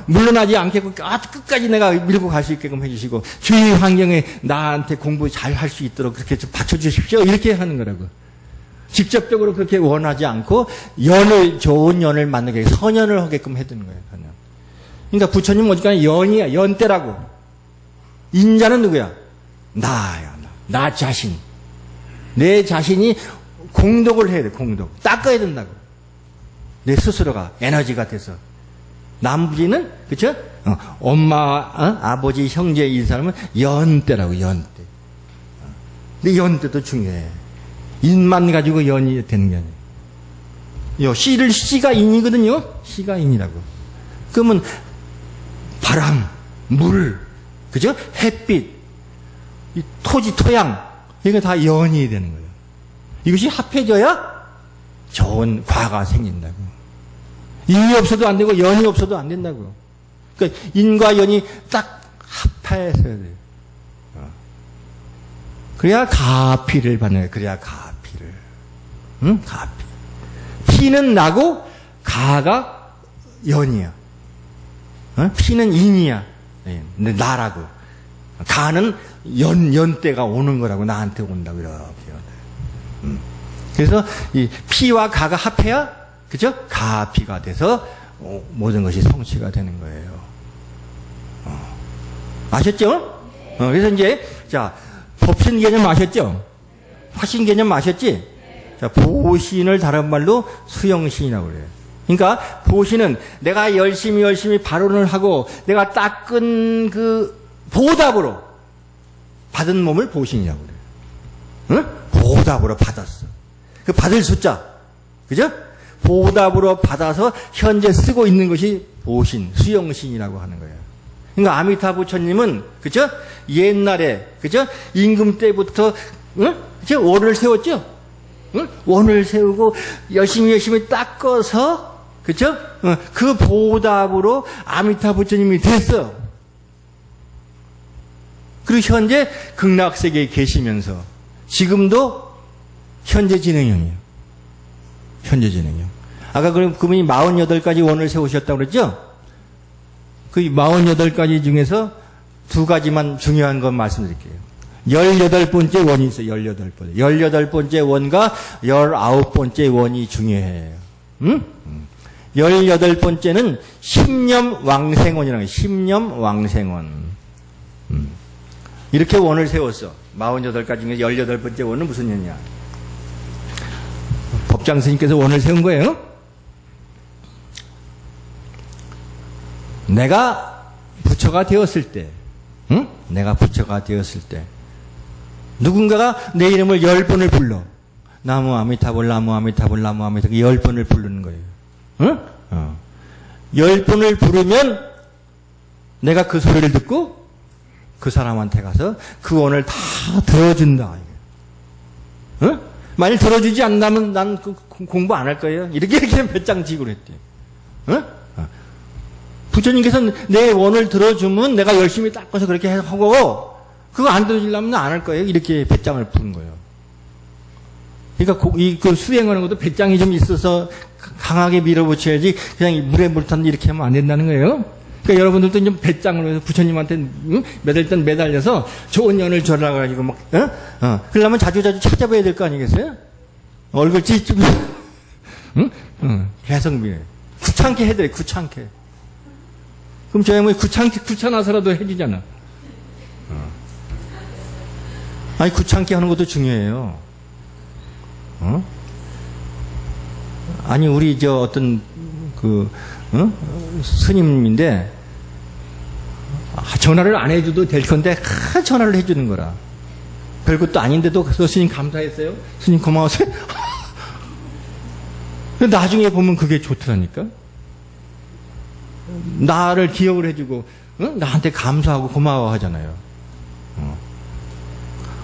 물러나지 않게 끝까지 내가 밀고 갈 수 있게끔 해주시고, 주위 환경에 나한테 공부 잘 할 수 있도록 그렇게 좀 받쳐주십시오. 이렇게 하는 거라고. 직접적으로 그렇게 원하지 않고, 좋은 연을 만나게, 선연을 하게끔 해두는 거예요, 선연. 그러니까 부처님은 어디까지 연이야, 연대라고. 인자는 누구야? 나야, 나 자신. 내 자신이 공덕을 해야 돼, 공덕. 닦아야 된다고. 내 스스로가 에너지가 돼서. 나머지는, 그쵸? 엄마, 아버지, 형제, 이 사람은 연대라고, 연대. 근데 연대도 중요해. 인만 가지고 연이 되는 게 아니에요. 씨가 인이거든요? 씨가 인이라고. 그러면 바람, 물, 그죠? 햇빛, 이 토지, 토양, 이게 다 연이 되는 거예요. 이것이 합해져야 좋은 과가 생긴다고. 인이 없어도 안 되고 연이 없어도 안 된다고요. 그러니까 인과 연이 딱 합해서야 돼요. 그래야 가피를 받는 거예요. 그래야 가피를. 응? 가피. 피는 나고 가가 연이야. 피는 인이야. 근데 나라고. 가는 연대가 오는 거라고, 나한테 온다고, 이렇게. 그래서 이 피와 가가 합해야, 그죠? 가피가 돼서 모든 것이 성취가 되는 거예요. 아셨죠? 그래서 이제, 자, 법신 개념 아셨죠? 화신 개념 아셨지? 자, 보신을 다른 말로 수영신이라고 그래요. 그러니까 보신은 내가 열심히 발언을 하고 내가 닦은 그 보답으로 받은 몸을 보신이라고 그래요. 응? 보답으로 받았어. 그 받을 숫자. 그죠? 보답으로 받아서 현재 쓰고 있는 것이 보신, 수영신이라고 하는 거예요. 그러니까 아미타 부처님은, 그죠? 옛날에, 그죠? 임금 때부터, 응? 그죠? 원을 세웠죠? 응? 원을 세우고 열심히 닦아서, 그죠? 그 보답으로 아미타 부처님이 됐어. 그리고 현재 극락세계에 계시면서 지금도 현재 진행형이에요. 현재 진행형. 아까 그분이 48가지 원을 세우셨다고 그랬죠? 그 48가지 중에서 2가지만 중요한 건 말씀드릴게요. 18번째 원이 있어요. 18번째. 18번째 원과 19번째 원이 중요해요. 응? 18번째는 십념왕생원이라는 거예요. 십념왕생원. 이렇게 원을 세웠어. 48가지 중에 18번째 원은 무슨 원이냐? 법장 스님께서 원을 세운 거예요. 내가 부처가 되었을 때, 응? 내가 부처가 되었을 때, 누군가가 내 이름을 10번을 불러. 나무 아미타불, 나무 아미타불, 나무 아미타불, 10번을 부르는 거예요. 응? 10번을 부르면 내가 그 소리를 듣고 그 사람한테 가서 그 원을 다 들어준다. 응? 만일 들어주지 않는다면 난 공부 안 할 거예요. 이렇게 배짱지기로 했대요. 응? 부처님께서 내 원을 들어주면 내가 열심히 닦아서 그렇게 하고, 그거 안 들어주려면 안 할 거예요. 이렇게 배짱을 부른 거예요. 그러니까 그 수행하는 것도 배짱이 좀 있어서 강하게 밀어붙여야지 그냥 물에 물 탔는데 이렇게 하면 안 된다는 거예요. 그러니까 여러분들도 좀 배짱으로 해서 부처님한테 매달려서 좋은 연을 줘라가지고 막, 그러려면 자주자주 찾아봐야 될 거 아니겠어요? 얼굴 찌좀, 계속 밀어요. 귀찮게 해드려, 귀찮게. 그럼 저 양반이 귀찮아서라도 해주잖아. 아니, 귀찮게 하는 것도 중요해요. 아니, 우리 어떤, 스님인데, 전화를 안 해줘도 될 건데, 전화를 해주는 거라. 별것도 아닌데도, 스님 감사했어요? 스님 고마웠어요? 나중에 보면 그게 좋더라니까? 나를 기억을 해주고, 나한테 감사하고 고마워 하잖아요.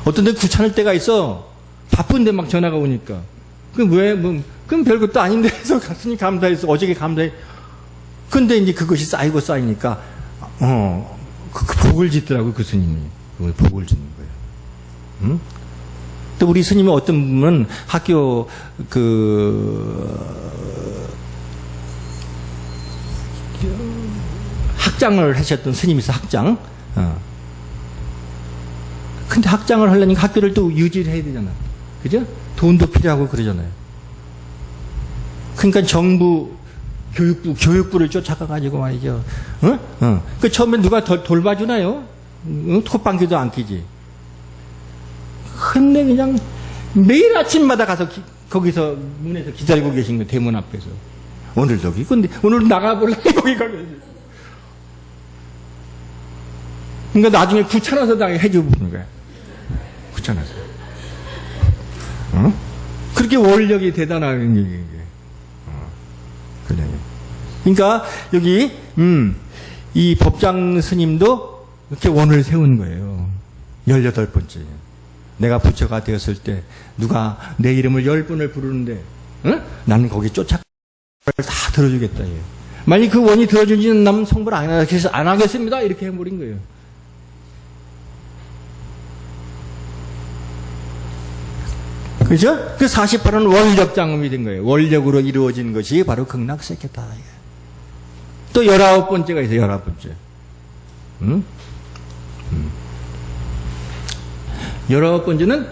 어떤 데 귀찮을 때가 있어. 바쁜데 막 전화가 오니까. 그럼 왜, 그럼 별것도 아닌데 해서 스님 감사했어. 어저께 감사해. 근데 이제 그것이 쌓이고 쌓이니까, 그 복을 짓더라고, 그 스님이. 그걸 복을 짓는 거예요. 또 우리 스님이 어떤 분은 학교, 학장을 하셨던 스님이 있어, 학장. 근데 학장을 하려니까 학교를 또 유지를 해야 되잖아. 그죠? 돈도 필요하고 그러잖아요. 그러니까 정부, 교육부를 쫓아가가지고 말이죠. 그 처음에 누가 돌봐주나요? 콧방귀도 안 끼지. 근데 그냥 매일 아침마다 가서 거기서 문에서 기다리고 계신 거예요. 대문 앞에서. 오늘도 여기. 근데 오늘 나가보려고 거기 가겠어요. 그러니까 나중에 귀찮아서 다 해주는 거야. 귀찮아서. 그렇게 원력이 대단한 얘기예요. 그러니까 여기 이 법장 스님도 이렇게 원을 세운 거예요. 18번째. 내가 부처가 되었을 때 누가 내 이름을 10번을 부르는데 나는 거기 쫓아가 다 들어주겠다. 만약 그 원이 들어주지 않으면 성불 안 하겠습니다. 이렇게 해버린 거예요. 그죠? 그 48은 원력 장엄이 된 거예요. 원력으로 이루어진 것이 바로 극락세계다. 또 19번째가 있어요. 19번째. 19번째는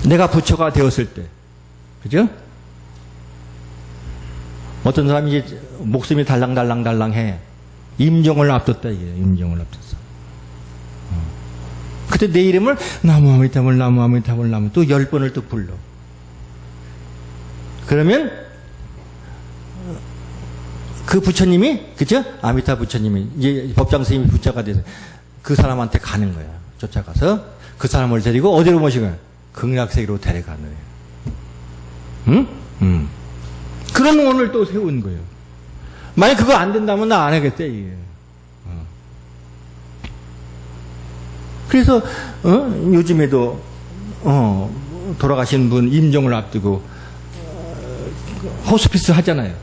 내가 부처가 되었을 때. 그죠? 어떤 사람이 이제 목숨이 달랑달랑달랑해. 임종을 앞뒀다 이게. 임종을 앞뒀어. 그때 내 이름을 나무 아미타불 나무 아미타불 나무 또 10번을 또 불러. 그러면 그 부처님이, 그죠? 아미타 부처님이 이제 법장 스님이 부처가 돼서 그 사람한테 가는 거야. 쫓아가서 그 사람을 데리고 어디로 모시고 극락세계로 데려가는 거예요. 응? 그런 원을 또 세운 거예요. 만약 그거 안 된다면 나 안 하겠대 이게. 그래서 요즘에도 돌아가신 분 임종을 앞두고 호스피스 하잖아요.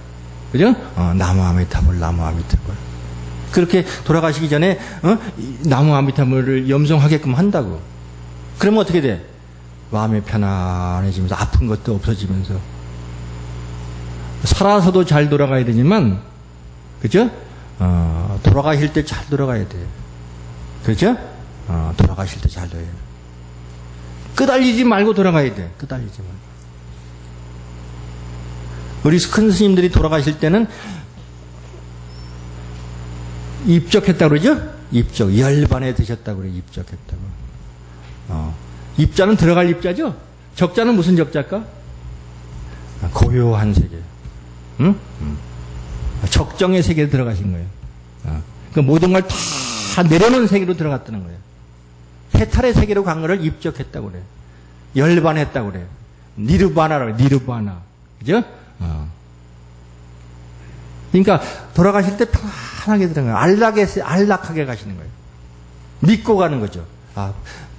그죠? 나무 아미타불 나무 아미타불. 그렇게 돌아가시기 전에 나무 아미타불을 염송하게끔 한다고. 그러면 어떻게 돼? 마음이 편안해지면서 아픈 것도 없어지면서 살아서도 잘 돌아가야 되지만, 그죠? 돌아가실 때 잘 돌아가야 돼. 그죠? 돌아가실 때 잘 돌아가야 돼. 끄달리지 말고 돌아가야 돼. 끄달리지 말고. 우리 큰 스님들이 돌아가실 때는 입적했다고 그러죠? 입적. 열반에 드셨다고 그래요. 입적했다고. 입자는 들어갈 입자죠? 적자는 무슨 적자일까? 고요한 세계. 응? 적정의 세계에 들어가신 거예요. 그 모든 걸 다 내려놓은 세계로 들어갔다는 거예요. 해탈의 세계로 간 거를 입적했다고 그래요. 열반했다고 그래요. 니르바나라고, 니르바나. 그죠? 그러니까 돌아가실 때 편하게 들어가요. 안락하게 가시는 거예요. 믿고 가는 거죠. 아,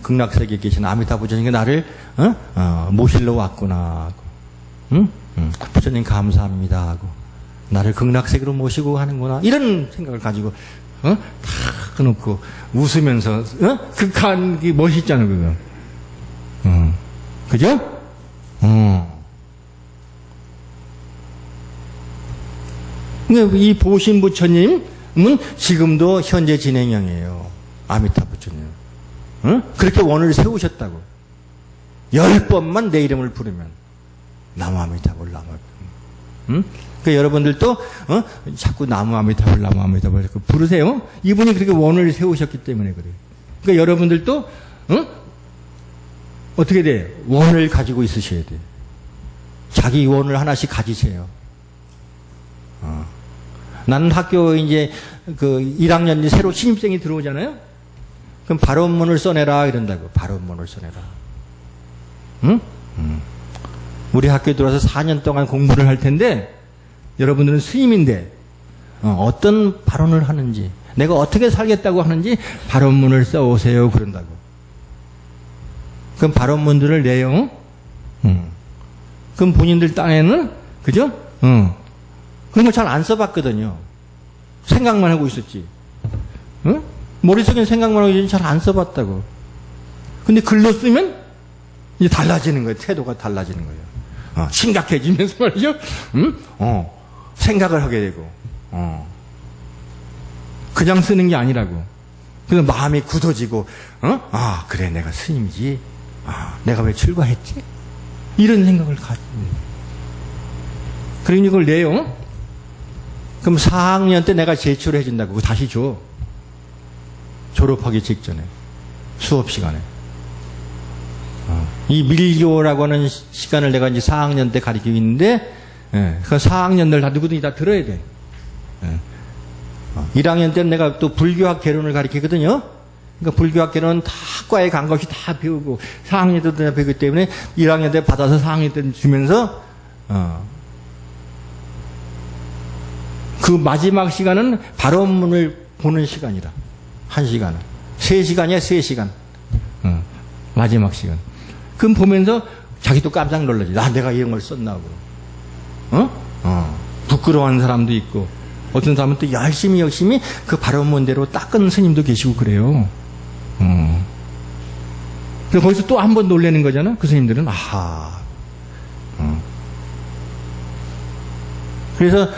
극락세계에 계신 아미타 부처님이 나를 모실러 왔구나. 응? 부처님 감사합니다 하고 나를 극락세계로 모시고 가는구나. 이런 생각을 가지고 다 끊고 웃으면서 극한 게 멋있잖아요, 그거. 그죠? 이 보신 부처님은 지금도 현재 진행형이에요. 아미타 부처님. 그렇게 원을 세우셨다고. 10번만 내 이름을 부르면 나무 아미타불 나무. 그 여러분들도 자꾸 나무 아미타불 나무 아미타불 부르세요. 이분이 그렇게 원을 세우셨기 때문에 그래요. 그러니까 여러분들도 어떻게 돼요? 원을 가지고 있으셔야 돼요. 자기 원을 하나씩 가지세요. 나는 학교 이제 그 1학년 새로 신입생이 들어오잖아요. 그럼 발언문을 써내라 이런다고. 발언문을 써내라. 응? 우리 학교에 들어와서 4년 동안 공부를 할 텐데 여러분들은 스님인데 어떤 발언을 하는지 내가 어떻게 살겠다고 하는지 발언문을 써오세요 그런다고. 그럼 발언문들을 내요. 그럼 본인들 딴에는 그죠? 그런 걸 잘 안 써봤거든요. 생각만 하고 있었지. 머릿속엔 생각만 하고 있지 잘 안 써봤다고. 근데 글로 쓰면 이제 달라지는 거예요. 태도가 달라지는 거예요. 심각해지면서 말이죠. 생각을 하게 되고. 그냥 쓰는 게 아니라고. 그래서 마음이 굳어지고, 아, 그래, 내가 스님이지. 아, 내가 왜 출가했지? 이런 생각을 가지고. 그러니 이걸 내요. 그럼 4학년 때 내가 제출을 해준다고. 그거 다시 줘. 졸업하기 직전에. 수업 시간에. 이 밀교라고 하는 시간을 내가 이제 4학년 때 가르치고 있는데, 그 4학년들 다 누구든지 다 들어야 돼. 1학년 때는 내가 또 불교학 개론을 가르치거든요. 그러니까 불교학 개론은 다 학과에 간 것이 다 배우고, 4학년 때도 다 배우기 때문에 1학년 때 받아서 4학년 때 주면서, 그 마지막 시간은 발언문을 보는 시간이라. 1시간은. 3시간이야, 3시간. 마지막 시간. 그럼 보면서 자기도 깜짝 놀라지. 내가 이런 걸 썼나 고. 부끄러워하는 사람도 있고, 어떤 사람은 또 열심히 그 발언문대로 닦은 스님도 계시고 그래요. 그래서 거기서 또 한 번 놀라는 거잖아. 그 스님들은. 아하. 그래서,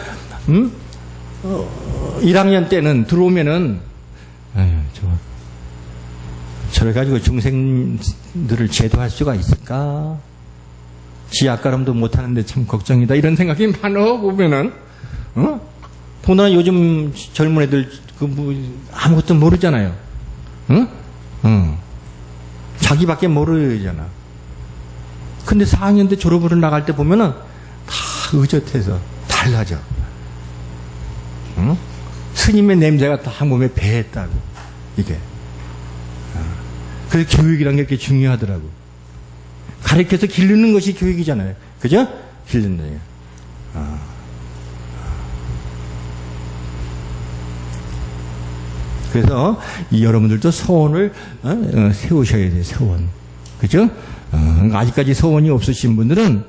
1학년 때는 들어오면은, 저래 가지고 중생들을 제도할 수가 있을까? 지약가름도 못하는데 참 걱정이다. 이런 생각이 많어, 보면은. 보나 요즘 젊은 애들, 아무것도 모르잖아요. 자기밖에 모르잖아. 근데 4학년 때 졸업으로 나갈 때 보면은 다 의젓해서 달라져. 스님의 냄새가 다 몸에 배했다고. 이게. 그래서 교육이란 게 이렇게 중요하더라고. 가르쳐서 기르는 것이 교육이잖아요. 그죠? 기르는 게. 그래서 여러분들도 소원을 세우셔야 돼요. 소원. 그죠? 아직까지 소원이 없으신 분들은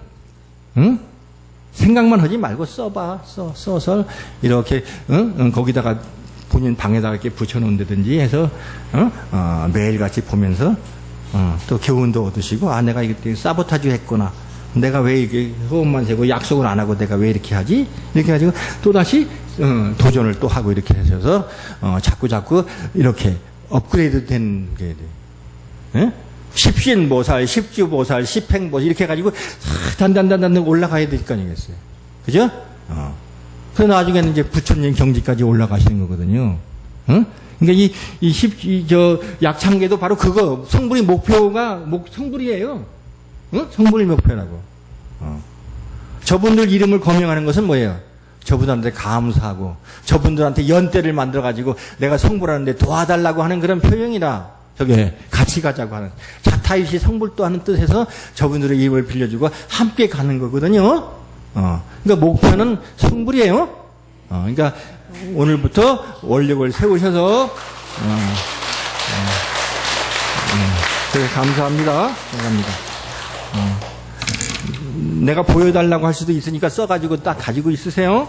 생각만 하지 말고 써봐. 써서 이렇게 거기다가 본인 방에다가 이렇게 붙여놓는다든지 해서 매일같이 보면서 또 교훈도 얻으시고, 아, 내가 이게 사보타주 했구나. 내가 왜 이게 소원만 세고 약속을 안 하고 내가 왜 이렇게 하지? 이렇게 가지고 또 다시 도전을 또 하고 이렇게 하셔서 자꾸 이렇게 업그레이드 된 게 돼. 십신보살, 십주보살, 십행보살 이렇게 해가지고 단단단 올라가야 될 거 아니겠어요? 그죠? 그래서 나중에는 이제 부처님 경지까지 올라가시는 거거든요. 그러니까 저 약창계도 바로 그거, 성불이 목표가, 성불이에요. 성불이 목표라고. 저분들 이름을 거명하는 것은 뭐예요? 저분들한테 감사하고 저분들한테 연대를 만들어가지고 내가 성불하는데 도와달라고 하는 그런 표현이라 저게 같이 가자고 하는 자타이시 성불도 하는 뜻에서 저분들의 이름을 빌려주고 함께 가는 거거든요. 그러니까 목표는 성불이에요. 그러니까 오늘부터 원력을 세우셔서 되게 감사합니다. 감사합니다. 내가 보여달라고 할 수도 있으니까 써가지고 딱 가지고 있으세요.